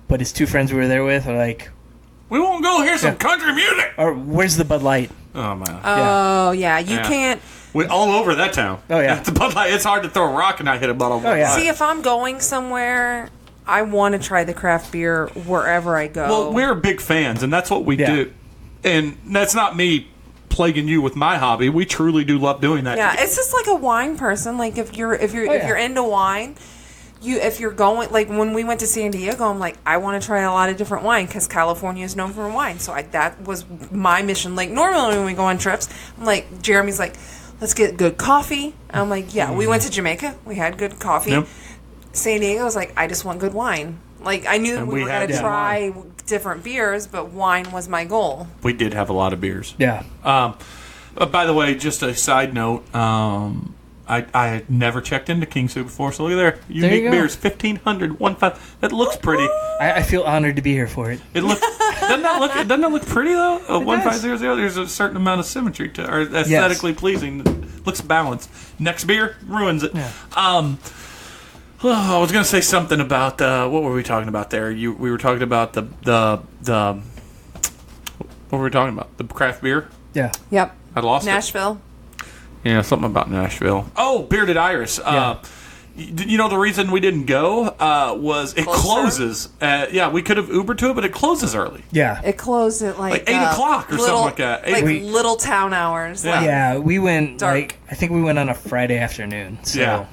but his two friends we were there with are like, we won't go hear some country music. Or where's the Bud Light? Oh, man. Oh, yeah. You can't. We all over that town. Oh, yeah. The Bud Light, it's hard to throw a rock and not hit a bottle of Bud Light. See, if I'm going somewhere, I want to try the craft beer wherever I go. Well, we're big fans, and that's what we do. And that's not me plaguing you with my hobby. We truly do love doing that. Yeah, it's just like a wine person. Like if you're into wine, if you're going, like when we went to San Diego, I'm like, I want to try a lot of different wine because California is known for wine. So that was my mission. Like normally when we go on trips, I'm like, Jeremy's like, let's get good coffee. I'm like, yeah. We went to Jamaica. We had good coffee. Yep. San Diego was like, I just want good wine. Like I knew we were going to try different beers, but wine was my goal. We did have a lot of beers. Yeah. By the way, just a side note, I had never checked into King Sue before, so look there. Unique beers, 1,500, 1.5. That looks pretty. I feel honored to be here for it. Doesn't that look pretty though? 1,500. There's a certain amount of symmetry to, or aesthetically pleasing. Looks balanced. Next beer ruins it. Yeah. I was going to say something about what were we talking about there? We were talking about the what were we talking about? The craft beer? Yeah. Yep. I lost Nashville. Yeah, something about Nashville. Oh, Bearded Iris. You know, the reason we didn't go was it closes. We could have Ubered to it, but it closes early. Yeah. It closed at like 8 o'clock or something like that. Little town hours. Yeah. We went dark. I think we went on a Friday afternoon. So. Yeah.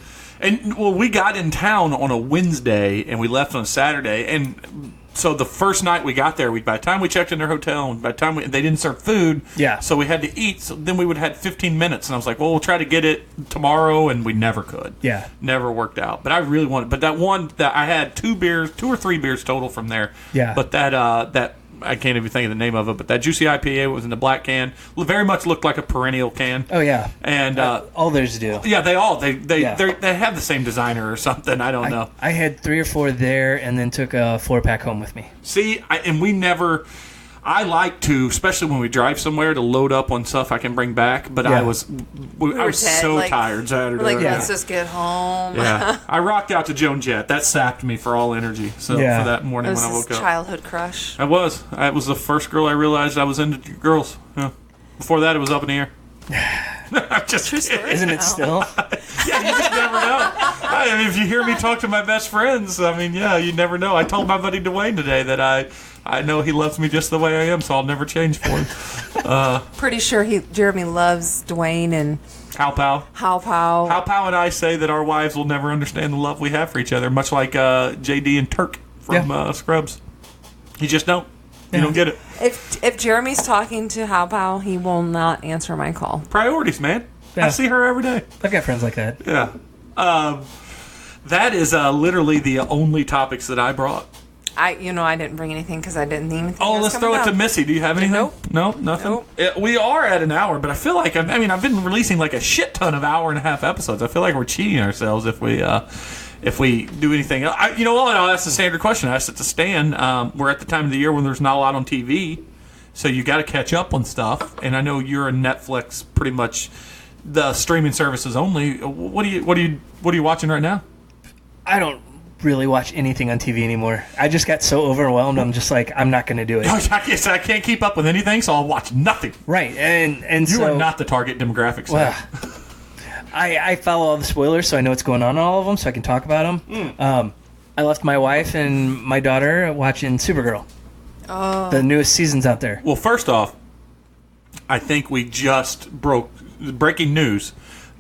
And, we got in town on a Wednesday, and we left on a Saturday, and so the first night we got there, by the time we checked in their hotel, and by the time they didn't serve food, so we had to eat, so then we would have had 15 minutes, and I was like, well, we'll try to get it tomorrow, and we never could. Yeah. Never worked out. But I really wanted, but that one, that I had 2 or 3 beers total from there. Yeah. But that I can't even think of the name of it, but that Juicy IPA was in the black can. Very much looked like a perennial can. Oh yeah, and all theirs do. Yeah, they have the same designer or something. I don't know. I had 3 or 4 there, and then took a 4-pack home with me. See, I like to, especially when we drive somewhere, to load up on stuff I can bring back. But I was so tired Saturday. Let's just get home. Yeah, I rocked out to Joan Jett. That sapped me for all energy. So for that morning when I woke up, childhood crush. I was. It was the first girl I realized I was into girls. Yeah. Before that, it was up in the air. I'm just True story. Isn't it still? Yeah, you just never know. I mean, if you hear me talk to my best friends, you never know. I told my buddy Dwayne today that I know he loves me just the way I am, so I'll never change for him. Pretty sure Jeremy loves Dwayne and How Pow. How Pow. How Pow and I say that our wives will never understand the love we have for each other, much like JD and Turk from Scrubs. You just don't. You don't get it. If Jeremy's talking to How Pow, he will not answer my call. Priorities, man. Yeah. I see her every day. I've got friends like that. Yeah. That is literally the only topics that I brought. I didn't bring anything because I didn't need anything. Oh, let's throw it to Missy. Do you have anything? Nope. No, nothing. Nope. We are at an hour, but I feel like I've been releasing like a shit ton of hour-and-a-half episodes. I feel like we're cheating ourselves if we do anything. You know what? I'll ask the standard question. I asked it to Stan. We're at the time of the year when there's not a lot on TV, so you got to catch up on stuff. And I know you're a Netflix, pretty much the streaming services only. What are you watching right now? I don't really watch anything on TV anymore. I just got so overwhelmed. I'm just like, I'm not going to do it. I can't keep up with anything, so I'll watch nothing. Right, and you so, are not the target demographic. So. Well, I follow all the spoilers, so I know what's going on in all of them, so I can talk about them. I left my wife and my daughter watching Supergirl. Oh. The newest season's out there. Well, first off, I think we just breaking news.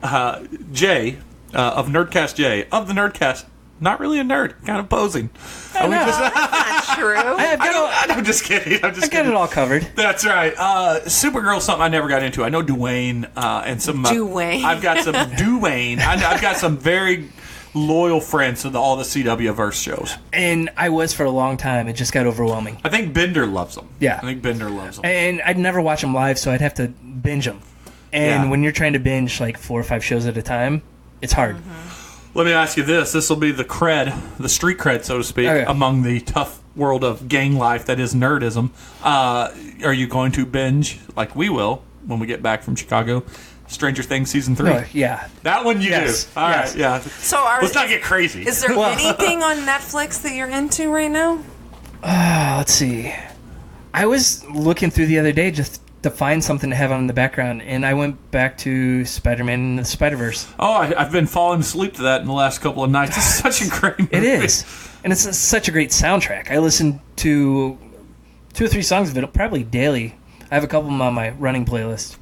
Jay of Nerdcast Jay of the Nerdcast. Not really a nerd, kind of posing. I know. That's not true. I'm just kidding. I got it all covered. That's right. Supergirl's something I never got into. I know Dwayne and some. Dwayne. I've got some Dwayne. I've got some very loyal friends to all the CW-verse shows. And I was for a long time. It just got overwhelming. I think Bender loves them. Yeah. I think Bender loves them. And I'd never watch them live, so I'd have to binge them. And when you're trying to binge like 4 or 5 shows at a time, it's hard. Mm-hmm. Let me ask you this. This will be the street cred, so to speak, among the tough world of gang life that is nerdism. Are you going to binge, like we will, when we get back from Chicago, Stranger Things Season 3? Yeah. That one you do. All right, yeah. So let's not get crazy. Is there anything on Netflix that you're into right now? Let's see. I was looking through the other day just to find something to have on in the background, and I went back to Spider-Man and the Spider-Verse. Oh, I've been falling asleep to that in the last couple of nights. It's such a great movie. It is. And it's such a great soundtrack. I listen to 2 or 3 songs of it probably daily. I have a couple of them on my running playlist.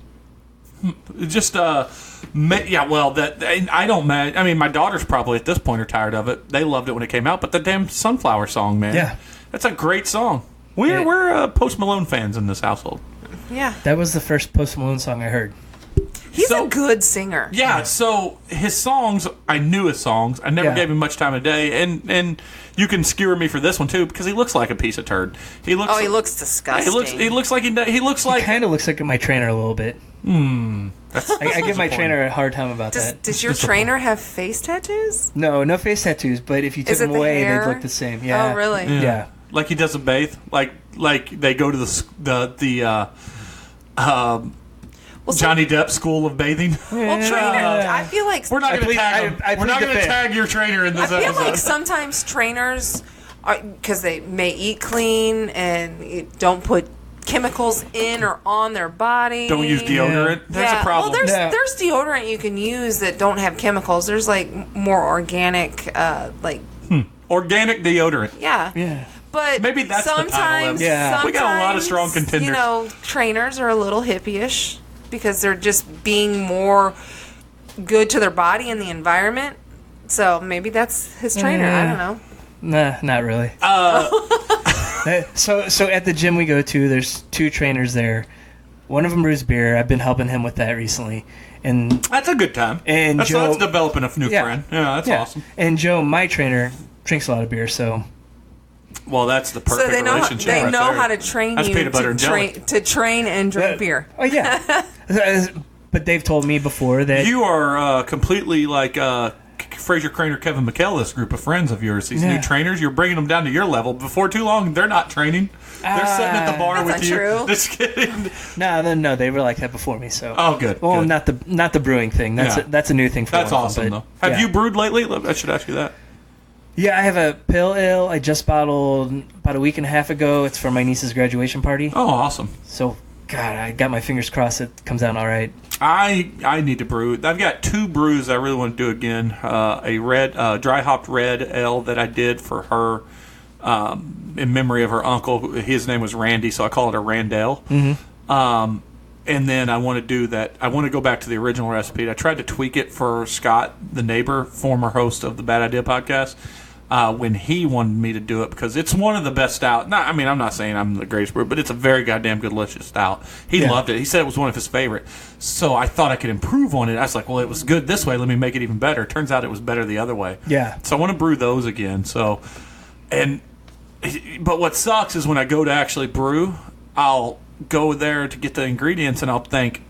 Just, I don't mind. I mean, my daughters probably at this point are tired of it. They loved it when it came out, but the damn Sunflower song, man. Yeah. That's a great song. We're Post Malone fans in this household. Yeah. That was the first Post Malone song I heard. He's a good singer. Yeah, so his songs, I knew his songs. I never gave him much time of day. And you can skewer me for this one, too, because he looks like a piece of turd. He looks disgusting. He looks like he kind of looks like my trainer a little bit. I give my trainer a hard time about that. Does your trainer have face tattoos? No face tattoos, but if you took them away, they'd look the same. Yeah. Oh, really? Yeah. Like he doesn't bathe? Like they go to the Johnny Depp School of Bathing. Well, trainer, I feel like we're not going to tag him. We're not going to tag your trainer in this episode. I feel like sometimes trainers, because they may eat clean and don't put chemicals in or on their body. Don't use deodorant. There's a problem. Well, there's deodorant you can use that don't have chemicals. There's like more organic, Organic deodorant. Yeah. But maybe that's sometimes, the title of it. Yeah. We got a lot of strong contenders. You know, trainers are a little hippie-ish because they're just being more good to their body and the environment. So maybe that's his trainer. I don't know. Nah, not really. So at the gym we go to, there's 2 trainers there. One of them brews beer. I've been helping him with that recently. And that's a good time. And that's developing a new friend. Yeah, that's awesome. And Joe, my trainer, drinks a lot of beer, so... Well, that's the perfect relationship. They know how to train that's you to train and drink beer. Oh, yeah. But they've told me before that... You are completely like Fraser Craner, Kevin McKell, this group of friends of yours. These new trainers, you're bringing them down to your level. Before too long, they're not training. They're sitting at the bar with you. True. Just kidding. No, they were like that before me. So. Oh, good. Well, good. not the brewing thing. That's a new thing for That's one awesome, of them, though. Have you brewed lately? I should ask you that. Yeah, I have a pale ale I just bottled about a week and a half ago. It's for my niece's graduation party. Oh, awesome. So, God, I got my fingers crossed it comes out all right. I need to brew. I've got 2 brews I really want to do again. A red, dry hopped red ale that I did for her in memory of her uncle. His name was Randy, so I call it a Randale. Mm-hmm. And then I want to do that. I want to go back to the original recipe. I tried to tweak it for Scott, the neighbor, former host of the Bad Idea podcast, when he wanted me to do it because it's one of the best stout. I'm not saying I'm the greatest brewer, but it's a very goddamn good, delicious stout. He loved it. He said it was one of his favorite. So I thought I could improve on it. I was like, well, it was good this way. Let me make it even better. Turns out it was better the other way. Yeah. So I want to brew those again. But what sucks is when I go to actually brew, I'll go there to get the ingredients and I'll think,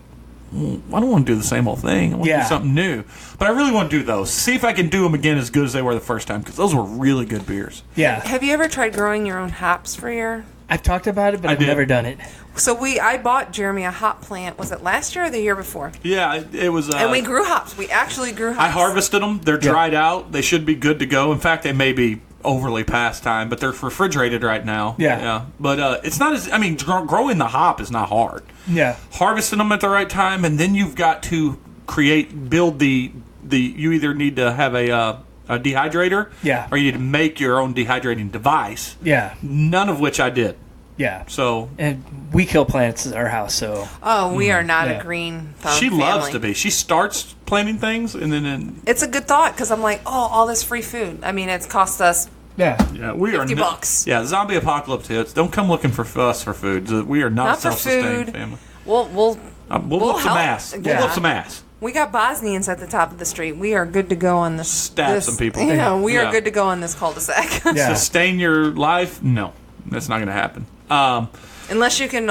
I don't want to do the same old thing. I want to do something new. But I really want to do those. See if I can do them again as good as they were the first time because those were really good beers. Yeah. Have you ever tried growing your own hops for your... I've talked about it, but I've never done it. So I bought Jeremy a hop plant. Was it last year or the year before? Yeah, it was. And we grew hops. We actually grew hops. I harvested them. They're dried out. They should be good to go. In fact, they may be overly past time, but they're refrigerated right now. Yeah. But it's not as. Growing the hop is not hard. Yeah. Harvesting them at the right time, and then you've got to build the. You either need to have a dehydrator. Yeah. Or you need to make your own dehydrating device. Yeah. None of which I did. Yeah. So. And we kill plants at our house, so. Oh, we are not a green thumb She family. loves to be. She starts planting things, and then. It's a good thought, because I'm like, all this free food. I mean, it's cost us... Yeah, we are $50. Yeah, zombie apocalypse hits. Don't come looking for us for food. We are not self-sustained food. family. We'll whoop some help. ass. We'll Yeah. whoop some ass. We got Bosnians at the top of the street. We are good to go on this. Stab some people. We Yeah. are good to go on this cul-de-sac. Yeah. Sustain your life? No, that's not going to happen. Unless you can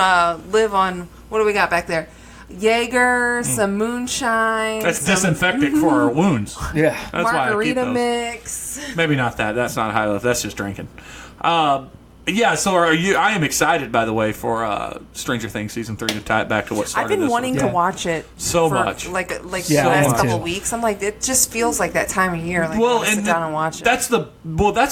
live on, what do we got back there? Jaeger, some moonshine. That's disinfectant for our wounds. Yeah. That's why I keep margarita those. mix. Maybe not that. That's not high life. That's just drinking. Yeah, so are you? I am excited, by the way, for Stranger Things season 3 to tie it back to what started. I've been wanting one. to Yeah. watch it So for much. like Yeah, the I last am couple too. of weeks. I'm like, it just feels like that time of year. Like, I want to sit down and watch it. That's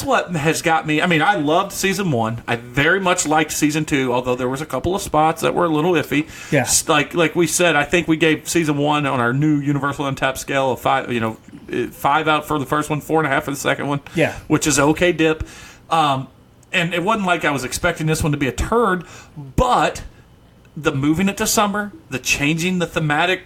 what has got me. I mean, I loved season 1. I very much liked season 2, although there was a couple of spots that were a little iffy. Yeah. Like we said, I think we gave season 1 on our new Universal Untapped scale of 5. 5 out for the first one, 4.5 for the second one. Yeah. Which is okay dip. And it wasn't like I was expecting this one to be a turd, but the moving it to summer, the changing the thematic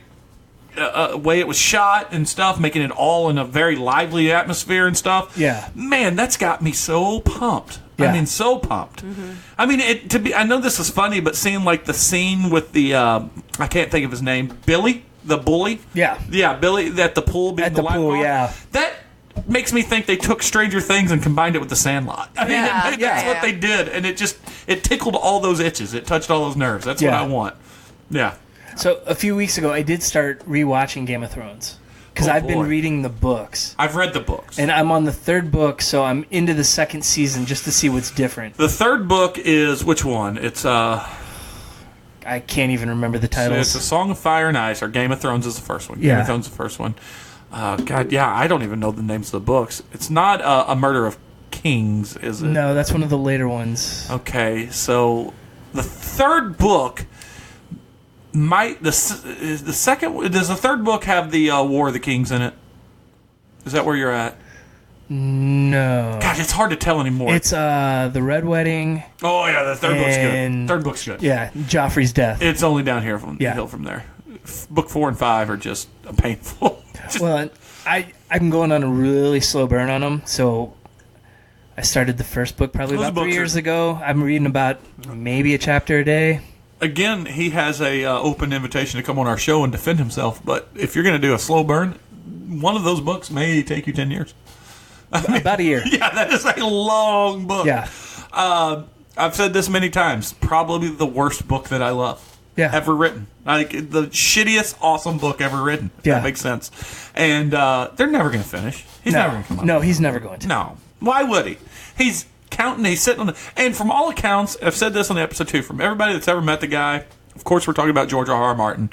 way it was shot and stuff, making it all in a very lively atmosphere and stuff. Yeah. Man, that's got me so pumped. Yeah. I mean, so pumped. Mm-hmm. I mean, I know this is funny, but seeing like the scene with the I can't think of his name, Billy, the bully. Yeah. Yeah, Billy at the pool being At the pool, lifeguard. yeah. That makes me think they took Stranger Things and combined it with The Sandlot. I mean, Yeah, that's what they did, and it tickled all those itches. It touched all those nerves. That's what I want. Yeah. So a few weeks ago, I did start rewatching Game of Thrones because Oh, I've been boy. reading the books. I've read the books. And I'm on the 3rd book, so I'm into the 2nd season just to see what's different. The 3rd book is which one? It's I can't even remember the titles. it's A Song of Fire and Ice, or Game of Thrones is the first one. Game Yeah. of Thrones is the first one. God, yeah, I don't even know the names of the books. It's not A Murder of Kings, is it? No, that's one of the later ones. Okay, so The third book might the second. Does the third book have the War of the Kings in it? Is that where you're at? No. God, it's hard to tell anymore. It's the Red Wedding. Oh yeah, the third book's good. Third book's good. Yeah, Joffrey's death. It's only down here from the hill from there. Book 4 and 5 are just painful. Well, I'm going on a really slow burn on them, so I started the first book probably about 3 years ago. I'm reading about maybe a chapter a day. Again, he has a open invitation to come on our show and defend himself, but if you're going to do a slow burn, one of those books may take you 10 years. About a year. Yeah, that is a long book. Yeah. I've said this many times. Probably the worst book that I love. Yeah. Ever written. Like, the shittiest awesome book ever written. If that makes sense. And they're never going to finish. He's never going to come up. No, he's never going to. No. Why would he? He's counting. He's sitting on the... And from all accounts, I've said this on the episode too, from everybody that's ever met the guy, of course we're talking about George R.R. Martin,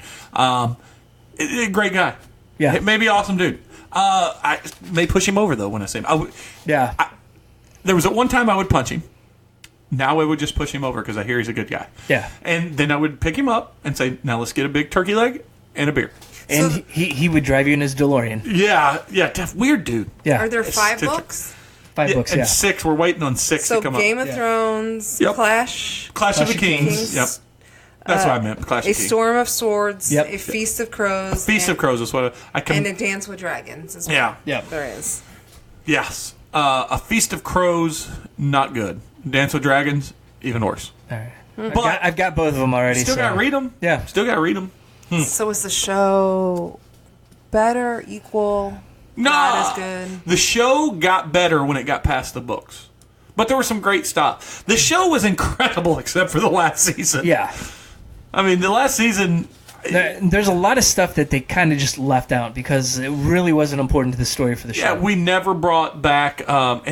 great guy. Yeah. Maybe awesome dude. I may push him over, though, when I say him. There was at one time I would punch him. Now I would just push him over because I hear he's a good guy. Yeah. And then I would pick him up and say, now let's get a big turkey leg and a beer. And so, he would drive you in his DeLorean. Yeah. Weird dude. Yeah. Are there 5 books? 5 books, and 6. We're waiting on 6 to come up. So Game of Thrones, Clash of the Kings. Yep. That's what I meant. Clash of Kings. A Storm of Swords. Yep. A Feast of Crows. Feast of Crows is what I can. And a Dance with Dragons as well. Yeah. Yep. There is. Yes. A Feast of Crows, not good. Dance with Dragons, even worse. All right. I've got both of them already. Still got to read them. Yeah. Still got to read them. So is the show better, equal, not as good? The show got better when it got past the books. But there was some great stuff. The show was incredible except for the last season. Yeah. I mean, the last season... There's a lot of stuff that they kind of just left out because it really wasn't important to the story for the show. Yeah, we never brought back... I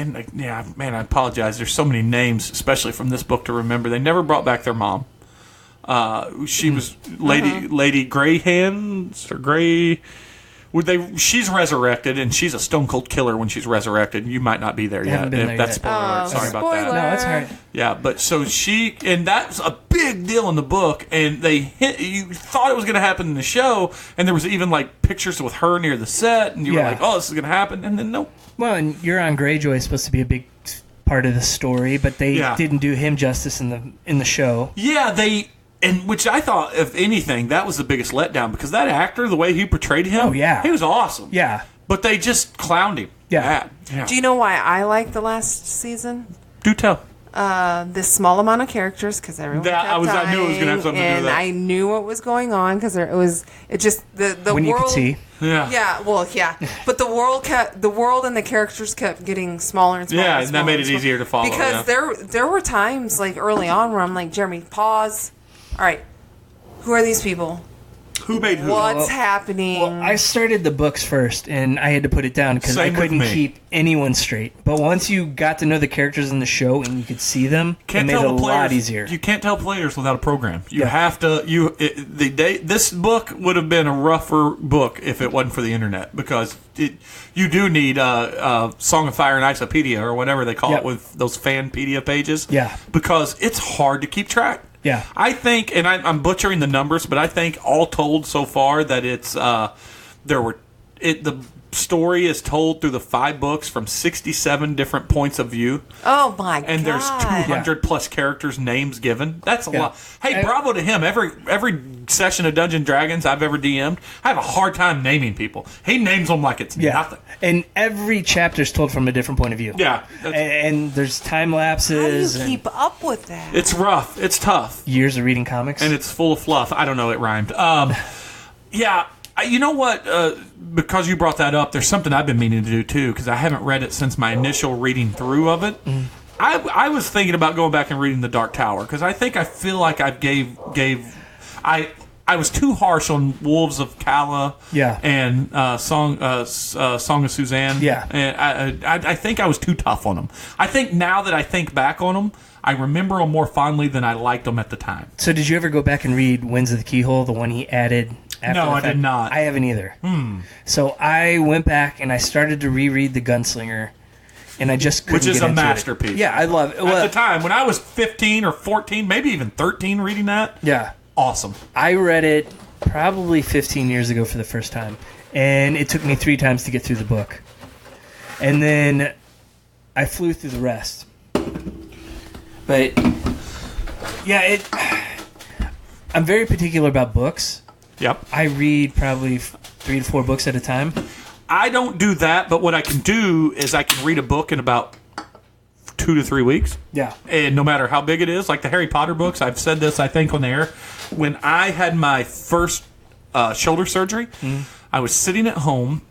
apologize. There's so many names, especially from this book, to remember. They never brought back their mom. She was Lady Grey Hands or Grey. She's resurrected, and she's a stone cold killer when she's resurrected. You might not be there yet. That's spoiler alert. Sorry about that. No, that's all right. Yeah, but so and that's a big deal in the book, and you thought it was going to happen in the show, and there was even like pictures with her near the set, and you were like, oh, this is going to happen, and then nope. Well, and Euron Greyjoy is supposed to be a big part of the story, but they didn't do him justice in the show. Yeah, And which I thought, if anything, that was the biggest letdown because that actor, the way he portrayed him, he was awesome. Yeah. But they just clowned him. Yeah. Do you know why I like the last season? Do tell. This small amount of characters because everyone kept dying, I knew it was going to have something to do with that. And I knew what was going on because the when world. You could see. Yeah. Yeah. Well, yeah. But the world and the characters kept getting smaller and smaller. Yeah, and that made it easier to follow. Because there were times like early on where I'm like, Jeremy, pause. All right, who are these people? Who made who? What's happening? Well, I started the books first, and I had to put it down because I couldn't keep anyone straight. But once you got to know the characters in the show and you could see them, it made it a lot easier. You can't tell players without a program. You have to. This book would have been a rougher book if it wasn't for the internet because you do need Song of Fire and Icepedia or whatever they call it with those Fanpedia pages. Yeah, because it's hard to keep track. Yeah. I think, and I'm butchering the numbers, but I think all told so far that it's the story is told through the 5 books from 67 different points of view. Oh my god! And there's 200 plus characters, names given. That's a lot. Hey, bravo to him. Every session of Dungeons & Dragons I've ever DM'd, I have a hard time naming people. He names them like it's nothing. And every chapter is told from a different point of view. Yeah. And there's time lapses. How do you keep up with that? It's rough. It's tough. Years of reading comics. And it's full of fluff. I don't know. It rhymed. Yeah. You know what? Because you brought that up, there's something I've been meaning to do too, because I haven't read it since my initial reading through of it. Mm. I was thinking about going back and reading The Dark Tower, because I feel like I was too harsh on Wolves of Calla and Song of Suzanne. Yeah. And I think I was too tough on them. I think now that I think back on them, I remember them more fondly than I liked them at the time. So did you ever go back and read Winds of the Keyhole, the one he added after No, I did not. I haven't either. So I went back and I started to reread The Gunslinger. and I just couldn't Which is get a into masterpiece. It. Yeah, I love it. At the time, when I was 15 or 14, maybe even 13 reading that, Yeah. awesome. I read it probably 15 years ago for the first time, and it took me 3 times to get through the book. And then I flew through the rest. But, yeah, I'm very particular about books. Yep. I read probably 3 to 4 books at a time. I don't do that, but what I can do is I can read a book in about 2 to 3 weeks. Yeah. And no matter how big it is, like the Harry Potter books, I've said this, I think, on the air. When I had my first shoulder surgery, I was sitting at home.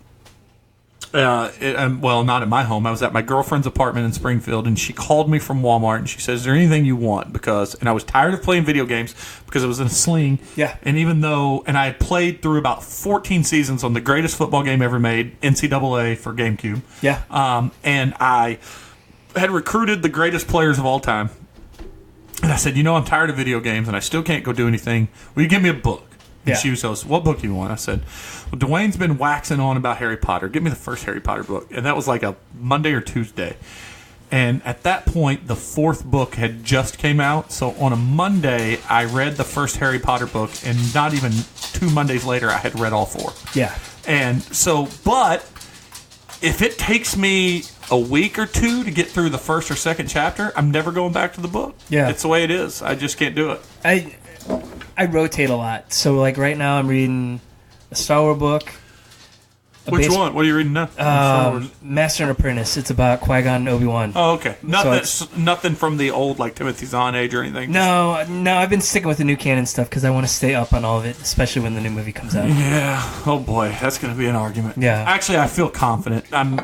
Well, not at my home. I was at my girlfriend's apartment in Springfield, and she called me from Walmart, and she says, "Is there anything you want?" And I was tired of playing video games because I was in a sling. Yeah. And I had played through about 14 seasons on the greatest football game ever made, NCAA for GameCube. Yeah. And I had recruited the greatest players of all time. And I said, I'm tired of video games, and I still can't go do anything. Will you give me a book? And Yeah. she goes, "What book do you want?" I said, "Well, Dwayne's been waxing on about Harry Potter. Give me the first Harry Potter book." And that was like a Monday or Tuesday. And at that point, the 4th book had just came out. So on a Monday, I read the first Harry Potter book, and not even 2 Mondays later, I had read all 4. Yeah. And so, but if it takes me a week or 2 to get through the first or second chapter, I'm never going back to the book. Yeah. It's the way it is. I just can't do it. I rotate a lot. So, like, right now I'm reading a Star Wars book. Which one? What are you reading now? Master and Apprentice. It's about Qui-Gon and Obi-Wan. Oh, okay. Nothing from the old, like, Timothy Zahn age or anything? No, I've been sticking with the new canon stuff because I want to stay up on all of it, especially when the new movie comes out. Yeah. Oh, boy. That's going to be an argument. Yeah. Actually, I feel confident. I'm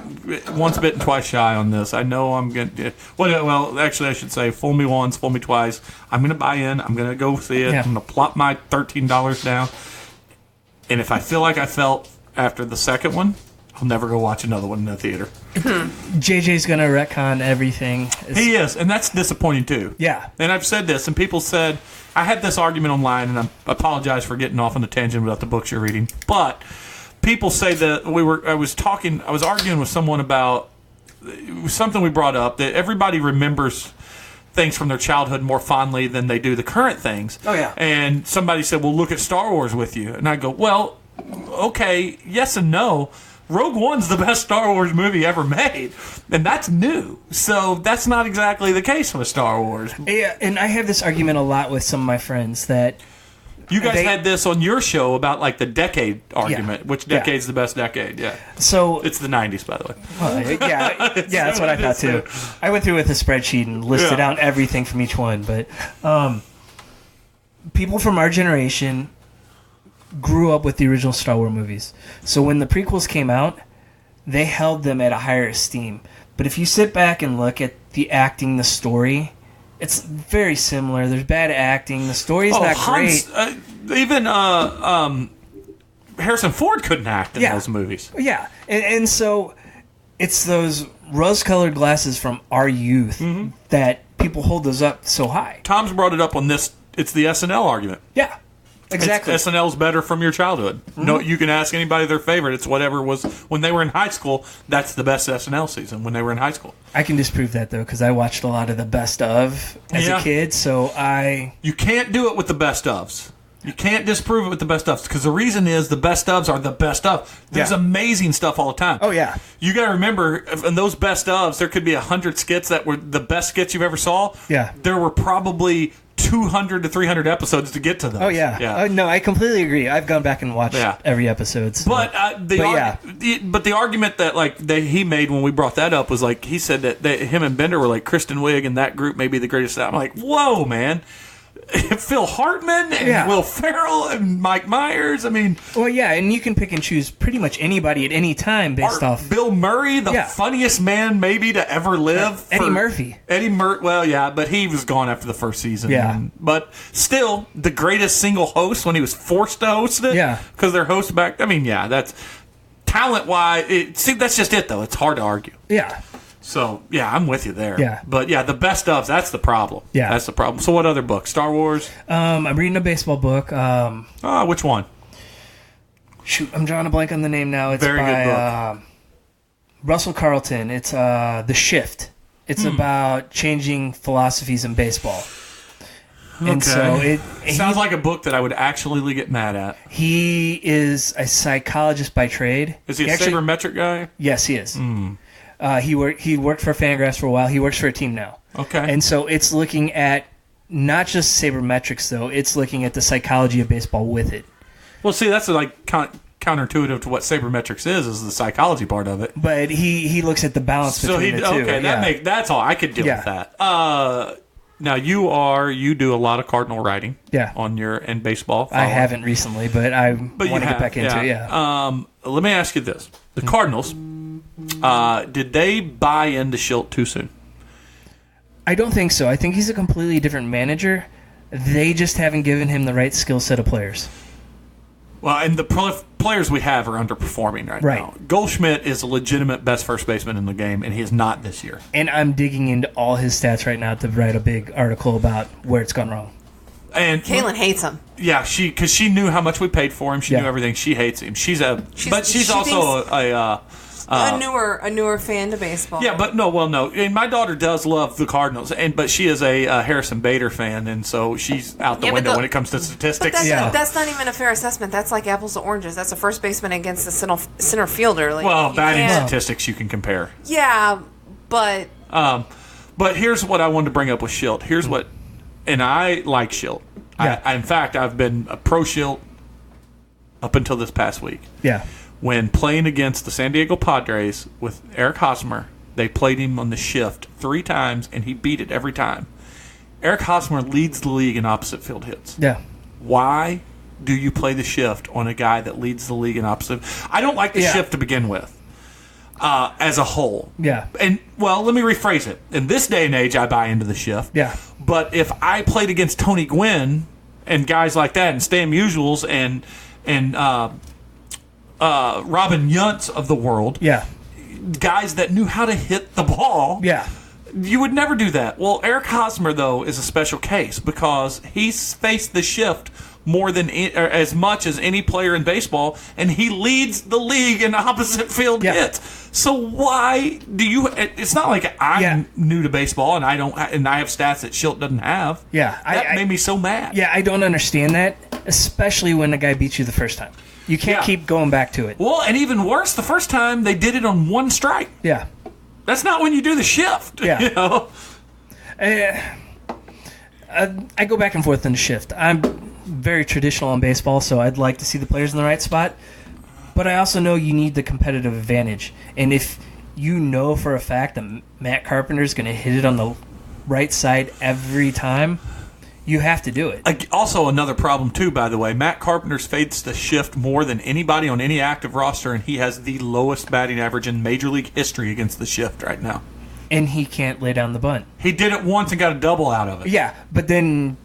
once bitten, twice shy on this. I know I'm going to... Well, actually, I should say, fool me once, fool me twice. I'm going to buy in. I'm going to go see it. Yeah. I'm going to plop my $13 down. And if I feel like I felt after the second one, I'll never go watch another one in the theater. JJ's going to retcon everything. He is, and that's disappointing too. Yeah. And I've said this, and people said, I had this argument online, and I apologize for getting off on the tangent about the books you're reading, but people say that I was arguing with someone about something we brought up, that everybody remembers things from their childhood more fondly than they do the current things. Oh, yeah. And somebody said, well, look at Star Wars with you. And I go, well, okay, yes and no. Rogue One's the best Star Wars movie ever made, and that's new. So that's not exactly the case with Star Wars. Yeah, and I have this argument a lot with some of my friends that... You guys had this on your show about, like, the decade argument. Yeah. Which decade's the best decade, yeah. So... It's the 90s, by the way. Yeah, that's what I thought, too. I went through with a spreadsheet and listed out everything from each one, but people from our generation grew up with the original Star Wars movies. So when the prequels came out, they held them at a higher esteem. But if you sit back and look at the acting, the story, it's very similar. There's bad acting. The story's not great. Even Harrison Ford couldn't act in those movies. Yeah, and so it's those rose-colored glasses from our youth that people hold those up so high. Tom's brought it up on this. It's the SNL argument. Yeah. Exactly. SNL's better from your childhood. No, you can ask anybody their favorite. It's whatever was when they were in high school. That's the best SNL season when they were in high school. I can disprove that though because I watched a lot of the best of as a kid. So you can't do it with the best ofs. You can't disprove it with the best ofs because the reason is the best ofs are the best of. There's amazing stuff all the time. Oh yeah. You got to remember in those best ofs there could be 100 skits that were the best skits you've ever saw. Yeah. There were probably 200 to 300 episodes to get to those. Oh yeah. Oh, no, I completely agree. I've gone back and watched every episode. So. But the argument that he made when we brought that up was like he said that him and Bender were like Kristen Wiig and that group may be the greatest. I'm like, whoa, man. Phil Hartman and Will Ferrell and Mike Myers. I mean, well, yeah, and you can pick and choose pretty much anybody at any time based off Bill Murray, the funniest man maybe to ever live. Eddie Murphy. Well, yeah, but he was gone after the first season. Yeah, but still the greatest single host when he was forced to host it. Yeah, because their host back. I mean, yeah, that's talent wise. See, that's just it though. It's hard to argue. Yeah. So, yeah, I'm with you there. Yeah. But, yeah, the best of, that's the problem. Yeah. That's the problem. So what other book? Star Wars? I'm reading a baseball book. Which one? Shoot, I'm drawing a blank on the name now. It's Very by, good book. Russell Carlton. It's The Shift. It's about changing philosophies in baseball. And so it sounds like a book that I would actually get mad at. He is a psychologist by trade. Is he a sabermetric guy? Yes, he is. He worked for Fangraphs for a while. He works for a team now. Okay. And so it's looking at not just sabermetrics, though. It's looking at the psychology of baseball with it. Well, see, that's like counterintuitive to what sabermetrics is the psychology part of it. But he looks at the balance between the two. Okay, that's all. I could deal with that. Now you do a lot of Cardinal writing. On your in baseball. I haven't recently, but I want to get back into it. Yeah. Let me ask you this: the Cardinals, did they buy into Schilt too soon? I don't think so. I think he's a completely different manager. They just haven't given him the right skill set of players. Well, and the players we have are underperforming right now. Goldschmidt is a legitimate best first baseman in the game, and he is not this year. And I'm digging into all his stats right now to write a big article about where it's gone wrong. And Caitlin hates him. Yeah, because she knew how much we paid for him. She knew everything. She hates him. She's also a newer fan to baseball. Yeah, but no. And my daughter does love the Cardinals, but she is a Harrison Bader fan, and so she's out the window when it comes to statistics. But that's not even a fair assessment. That's like apples to oranges. That's a first baseman against the center fielder. Like, batting statistics you can compare. Yeah, but here's what I wanted to bring up with Schilt. Here's what, and I like Schilt. Yeah. In fact, I've been a pro Schilt up until this past week. Yeah. When playing against the San Diego Padres with Eric Hosmer, they played him on the shift 3 times, and he beat it every time. Eric Hosmer leads the league in opposite field hits. Yeah. Why do you play the shift on a guy that leads the league in opposite? I don't like the shift to begin with, as a whole. Yeah. And, well, let me rephrase it. In this day and age, I buy into the shift. Yeah. But if I played against Tony Gwynn and guys like that, and Stan Musials and Robin Yuntz of the world, guys that knew how to hit the ball, you would never do that. Well, Eric Hosmer, though, is a special case because he's faced the shift more than as much as any player in baseball, and he leads the league in opposite field hits. So why do you? It's not like I'm new to baseball and I have stats that Schilt doesn't have. Yeah, that made me so mad. Yeah, I don't understand that, especially when the guy beats you the first time. You can't keep going back to it. Well, and even worse, the first time they did it on 1 strike. Yeah, that's not when you do the shift. Yeah, you know? I go back and forth in the shift. I'm very traditional in baseball, so I'd like to see the players in the right spot. But I also know you need the competitive advantage. And if you know for a fact that Matt Carpenter's going to hit it on the right side every time, you have to do it. Also, another problem, too, by the way, Matt Carpenter's faced the shift more than anybody on any active roster, and he has the lowest batting average in Major League history against the shift right now. And he can't lay down the bunt. He did it once and got a double out of it. Yeah, but then,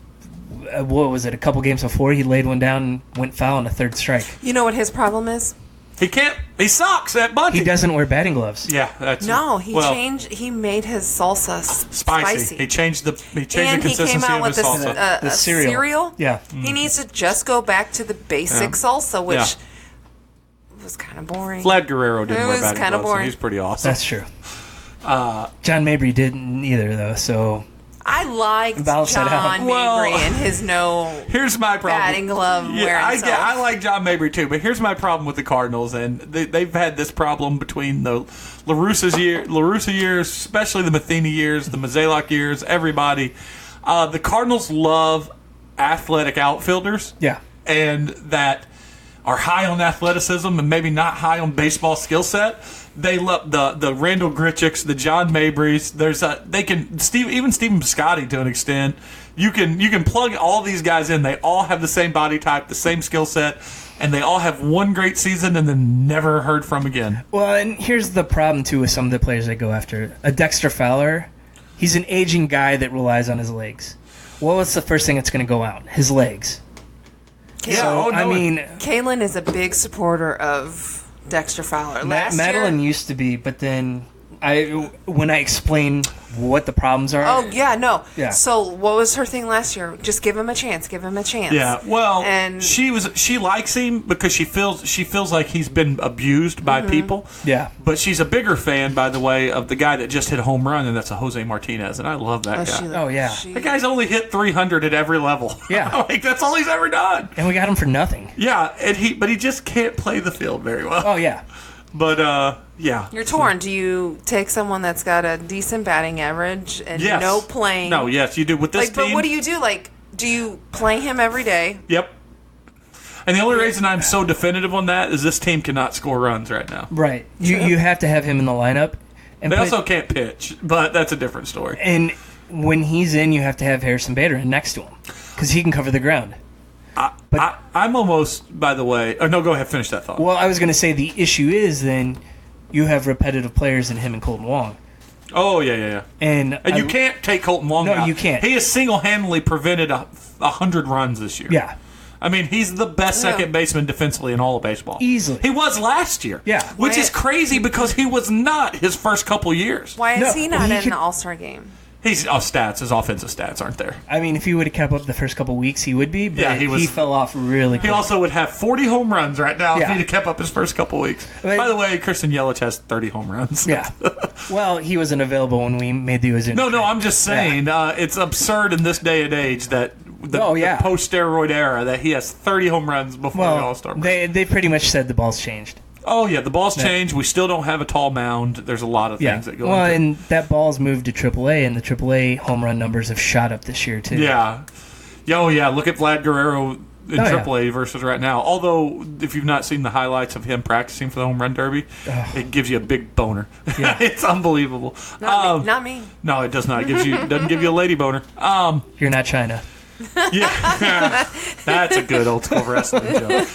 what was it, a couple games before, he laid one down and went foul on a 3rd strike. You know what his problem is? He sucks at bunting. He doesn't wear batting gloves. Yeah, that's he made his salsa spicy. He changed the consistency he came out of with his salsa. a cereal. Yeah. He needs to just go back to the basic salsa, which was kind of boring. Vlad Guerrero didn't wear batting gloves, boring. So he's pretty awesome. That's true. John Mabry didn't either, though, so... I liked John Mabry and his here's my problem. batting glove wearing self. I like John Mabry too, but here's my problem with the Cardinals, and they've had this problem between the La Russa years, especially the Matheny years, the Mozeliak years, everybody. The Cardinals love athletic outfielders, and that are high on athleticism and maybe not high on baseball skill set. They love the Randall Grichuks, the John Mabrys. Even Stephen Piscotty to an extent. You can plug all these guys in. They all have the same body type, the same skill set, and they all have one great season and then never heard from again. Well, and here's the problem too with some of the players they go after. A Dexter Fowler, he's an aging guy that relies on his legs. Well, what's the first thing that's going to go out? His legs. Kaylin is a big supporter of Dexter Fowler. Madeline used to be, but then when I explain what the problems are. Oh yeah, no. Yeah. So what was her thing last year? Just give him a chance. Give him a chance. Yeah. Well, and she likes him because she feels like he's been abused by people. Yeah. But she's a bigger fan, by the way, of the guy that just hit a home run, and that's a Jose Martinez, and I love that guy. Oh, yeah. That guy's only hit 300 at every level. Yeah. Like that's all he's ever done. And we got him for nothing. Yeah, and he just can't play the field very well. Oh yeah. But yeah. You're torn. Do you take someone that's got a decent batting average and Yes. no playing? No, yes, you do with this Like, team. but what do you do? Like, do you play him every day? Yep. And the only reason I'm so definitive on that is this team cannot score runs right now. Right. You have to have him in the lineup. And They also can't pitch, but that's a different story. And when he's in, you have to have Harrison Bader in next to him because he can cover the ground. I'm almost, by the way... Oh, no, go ahead. Finish that thought. Well, I was going to say the issue is then you have repetitive players in him and Colton Wong. Oh, yeah. And You can't take Colton Wong out. No, you can't. He has single-handedly prevented 100 runs this year. Yeah. I mean, he's the best second baseman defensively in all of baseball. Easily. He was last year. Yeah. Which is crazy because he was not his first couple years. Why is No, he not he in could- the All-Star game? His offensive stats aren't there. I mean, if he would have kept up the first couple weeks, he would be, but Yeah, he fell off really He quick. also would have 40 home runs right now if Yeah. he'd have kept up his first couple weeks. But- By the way, Christian Yelich has 30 home runs. Yeah. Well, he wasn't available when we made the Ozuna No, trade. I'm just saying, it's absurd in this day and age that the post-steroid era that he has 30 home runs before the Well, All-Star break. they pretty much said the ball's changed. Oh, yeah, the ball's changed. We still don't have a tall mound. There's a lot of things that go well, into it. and that ball's moved to AAA, and the AAA home run numbers have shot up this year, too. Yeah. Oh, yeah, look at Vlad Guerrero in Oh, yeah. AAA versus right now. Although, if you've not seen the highlights of him practicing for the home run derby, it gives you a big boner. Yeah. It's unbelievable. Not me. No, it does not. It doesn't give you a lady boner. You're not China. Yeah, that's a good old school wrestling joke.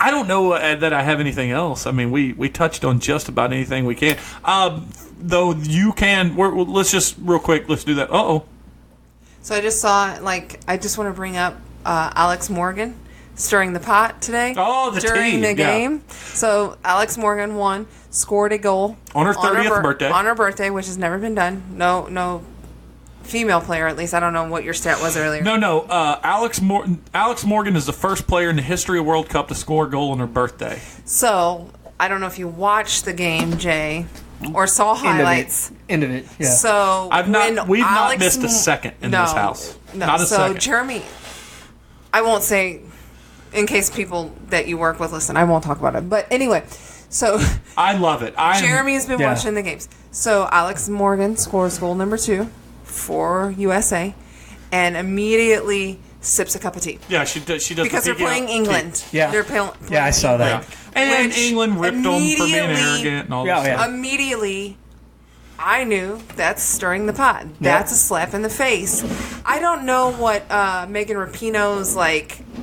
I don't know that I have anything else. I mean, we touched on just about anything we can. Though you can, let's just real quick. Let's do that. So I just saw, I just want to bring up Alex Morgan stirring the pot today. Oh, the during team, the yeah. game. So Alex Morgan won, scored a goal On her 30th birthday. On her birthday, which has never been done. No female player, at least. I don't know what your stat was earlier. No. Alex Morgan is the first player in the history of World Cup to score a goal on her birthday. So I don't know if you watched the game, Jay, or saw highlights. End of it. Yeah. So We've not Alex missed a second in this house. No. Not a so second. Jeremy, I won't say, in case people that you work with listen, I won't talk about it. But anyway, so I love it. Jeremy's been watching the games. So Alex Morgan scores goal number 2 for USA, and immediately sips a cup of tea. Yeah, she does. Because they're playing England. Yeah. They're playing Yeah, I saw that. Yeah. And Which England ripped them for being immediately- arrogant and all Yeah, that yeah. stuff. Immediately, I knew that's stirring the pot. That's a slap in the face. I don't know what Megan Rapinoe's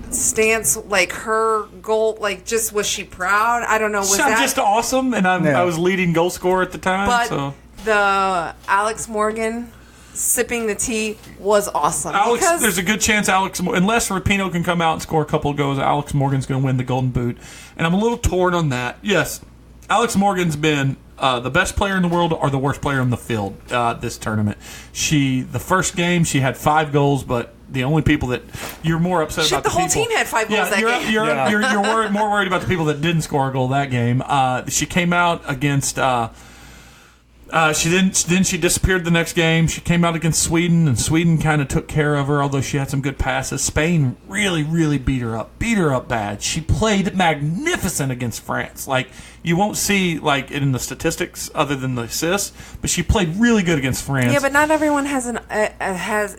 stance, her goal, just was she proud? I don't know. Was I'm that just awesome, and I was leading goal scorer at the time. But so the Alex Morgan sipping the tea was awesome. There's a good chance unless Rapinoe can come out and score a couple of goals, Alex Morgan's going to win the Golden Boot. And I'm a little torn on that. Yes, Alex Morgan's been the best player in the world or the worst player on the field this tournament. The first game, she had 5 goals, but the only people that you're more upset about the the whole people. team had 5 goals that game. You're more worried about the people that didn't score a goal that game. She came out against. She disappeared the next game. She came out against Sweden, and Sweden kind of took care of her, although she had some good passes. Spain really, really beat her up bad. She played magnificent against France. You won't see it in the statistics other than the assists, but she played really good against France. Yeah, but not everyone has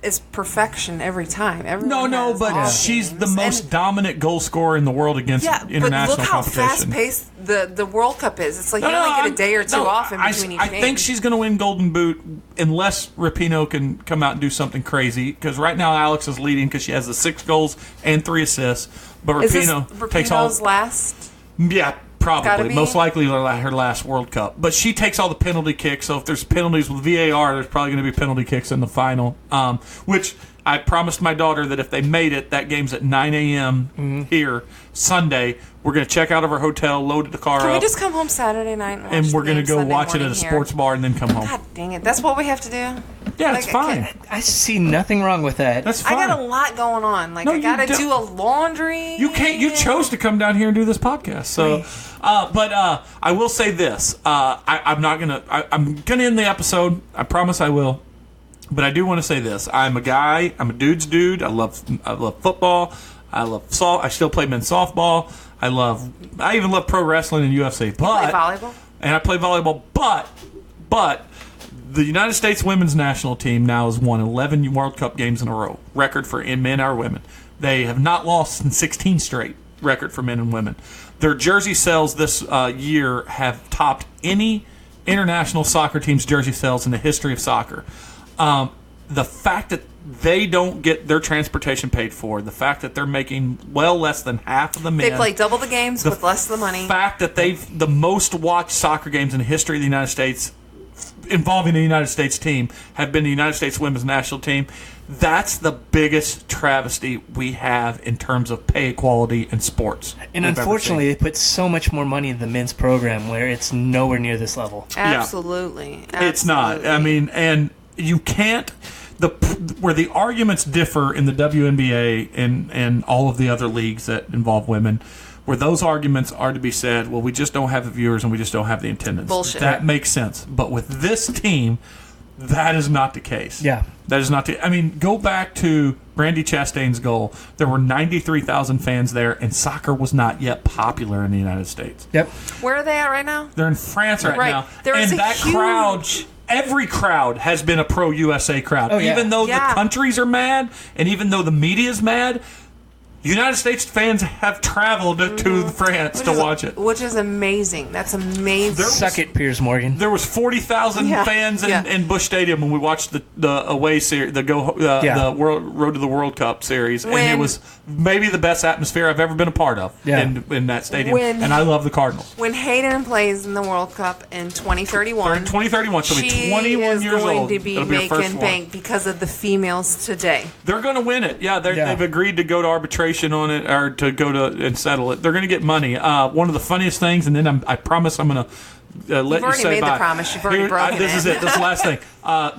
is perfection every time. Everyone has but off she's the games. most dominant goal scorer in the world against international but look how competition. fast-paced the World Cup is. It's you only get a day or two off in between each I game. think she's going to win Golden Boot unless Rapinoe can come out and do something crazy. Because right now Alex is leading because she has the 6 goals and 3 assists. But Is this Rapinoe takes all. Rapinoe's last? Yeah, Gotta probably. be. Most likely her last World Cup. But she takes all the penalty kicks. So if there's penalties with VAR, there's probably going to be penalty kicks in the final. Which I promised my daughter that if they made it, that game's at 9 a.m. here Sunday. We're going to check out of our hotel, load the car Can up. we just come home Saturday night and we're going to go watch it at a sports bar and then come home. God dang it. That's what we have to do? Yeah, it's fine. I see nothing wrong with that. That's fine. I got a lot going on. Like, No, I got to you do a laundry. You can't. You chose to come down here and do this podcast. So, but I will say this. I'm not gonna. I'm gonna end the episode. I promise I will. But I do want to say this. I'm a guy. I'm a dude's dude. I love football. I love I still play men's softball. I even love pro wrestling and UFC. But you play volleyball? And I play volleyball. But the United States women's national team now has won 11 World Cup games in a row. Record for men or women. They have not lost in 16 straight. Record for men and women. Their jersey sales this year have topped any international soccer team's jersey sales in the history of soccer. The fact that they don't get their transportation paid for, the fact that they're making well less than half of the men. They play double the games with less of the money. The fact that they've the most watched soccer games in the history of the United States involving the United States team have been the United States women's national team. That's the biggest travesty we have in terms of pay equality in sports. And unfortunately, they put so much more money in the men's program where it's nowhere near this level. Absolutely. It's not. I mean, and you can't. Where the arguments differ in the WNBA and all of the other leagues that involve women, where those arguments are to be said, well, we just don't have the viewers and we just don't have the attendance. Bullshit. That makes sense. But with this team, that is not the case. Yeah. That is not I mean, go back to Brandi Chastain's goal. There were 93,000 fans there, and soccer was not yet popular in the United States. Yep. Where are they at right now? They're in France right now. There is and a that huge... crowd, every crowd has been a pro-USA crowd. Oh, yeah. Even though the countries are mad, and even though the media is mad, United States fans have traveled to France to watch it. Which is amazing. That's amazing. Suck it, Piers Morgan. There was 40,000 fans in Busch Stadium when we watched the away series, the Road to the World Cup series, and it was maybe the best atmosphere I've ever been a part of in that stadium. And I love the Cardinals. When Hayden plays in the World Cup in 2031, 2031, she'll be 21 years old. She is going to be making bank because of the females today. They're going to win it. Yeah, they've agreed to go to arbitration on it, or to go to and settle it. They're going to get money. One of the funniest things, and then I promise I'm going to let you say bye. You've already made the promise. You've already broken this it. is it. This is the last thing.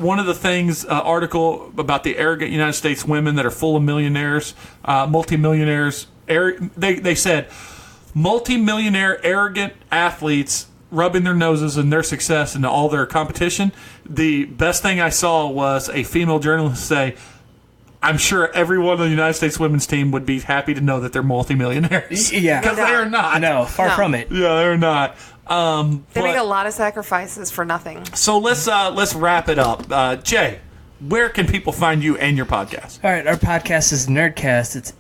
One of the things, article about the arrogant United States women that are full of millionaires, multimillionaires. They said multimillionaire arrogant athletes rubbing their noses in their success and all their competition. The best thing I saw was a female journalist say, I'm sure everyone on the United States women's team would be happy to know that they're multimillionaires. Yeah. Because they are not. No, far from it. Yeah, they're not. They make a lot of sacrifices for nothing. So let's wrap it up. Jay, where can people find you and your podcast? All right, our podcast is Nerdcast. It's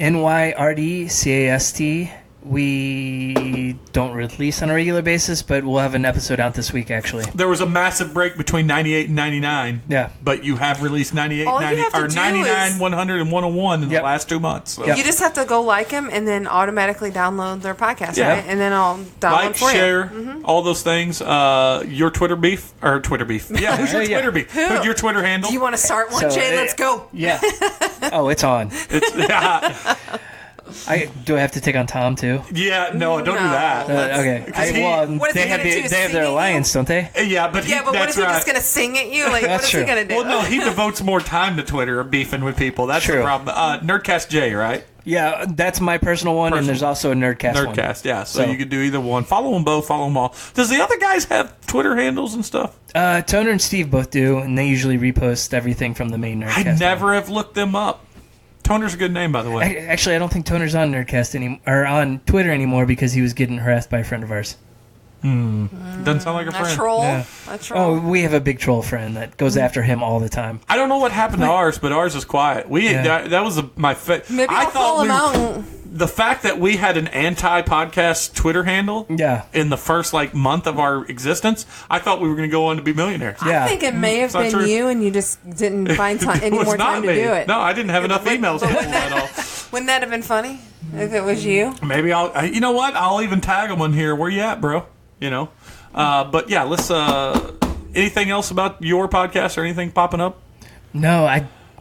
NYRDCAST. We don't release on a regular basis, but we'll have an episode out this week, actually. There was a massive break between 98 and 99. Yeah. But you have released 98, All you 90, have to or do 99, is- 100, and 101 in the last 2 months. So. Yep. You just have to go like them and then automatically download their podcast, right? And then I'll download Like, for share, you. all those things. Your Twitter beef. Yeah, who's your Twitter beef? Who's your Twitter handle? Do you want to start one, Jay? Let's go. Yeah. Oh, it's on. Do I have to take on Tom too? Yeah, no, don't do that. Okay. What is They he have gonna do, they have sing their at you? alliance, don't they? Yeah, but But what that's is he right. just going to sing at you? Like, what That's is he true. going to do? Well, no, he devotes more time to Twitter beefing with people. That's the True. problem. Nerdcast J, right? Yeah, that's my personal one, and there's also a Nerdcast one. Nerdcast, yeah. So you could do either one. Follow them both. Follow them all. Does the other guys have Twitter handles and stuff? Toner and Steve both do, and they usually repost everything from the main Nerdcast. I never have looked them up. Toner's a good name, by the way. Actually, I don't think Toner's on Nerdcast or on Twitter anymore because he was getting harassed by a friend of ours. Doesn't sound like a friend. A troll. Yeah. A troll. Oh, we have a big troll friend that goes after him all the time. I don't know what happened to ours, but ours is quiet. That was my Maybe I'll call him out. The fact that we had an anti-podcast Twitter handle in the first month of our existence, I thought we were going to go on to be millionaires. Yeah. I think it may have been true. you, and you just didn't find any It was more not time me. to do it. No, I didn't have enough emails but at all. Wouldn't that have been funny if it was you? Maybe you know what? I'll even tag them on here. Where you at, bro? You know. But yeah, let's. Anything else about your podcast or anything popping up? No,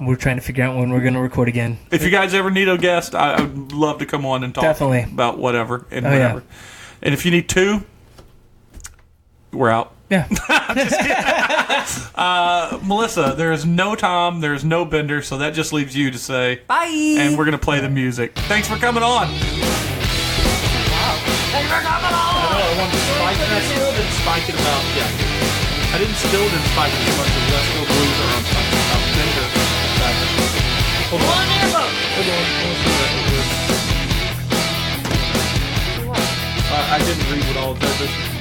we're trying to figure out when we're going to record again. If you guys ever need a guest, I would love to come on and talk Definitely. about whatever and Oh, whatever. yeah. And if you need 2, we're out. Yeah. Melissa, there is no Tom, there is no Bender, so that just leaves you to say Bye. And we're going to play the music. Thanks for coming on. Thanks for coming on. I know, I wanted to spike it. I still didn't spike it about, I didn't spike it as much as Let's Go Blues or about Bender. Hold on. Hold on. I didn't read what all of that is.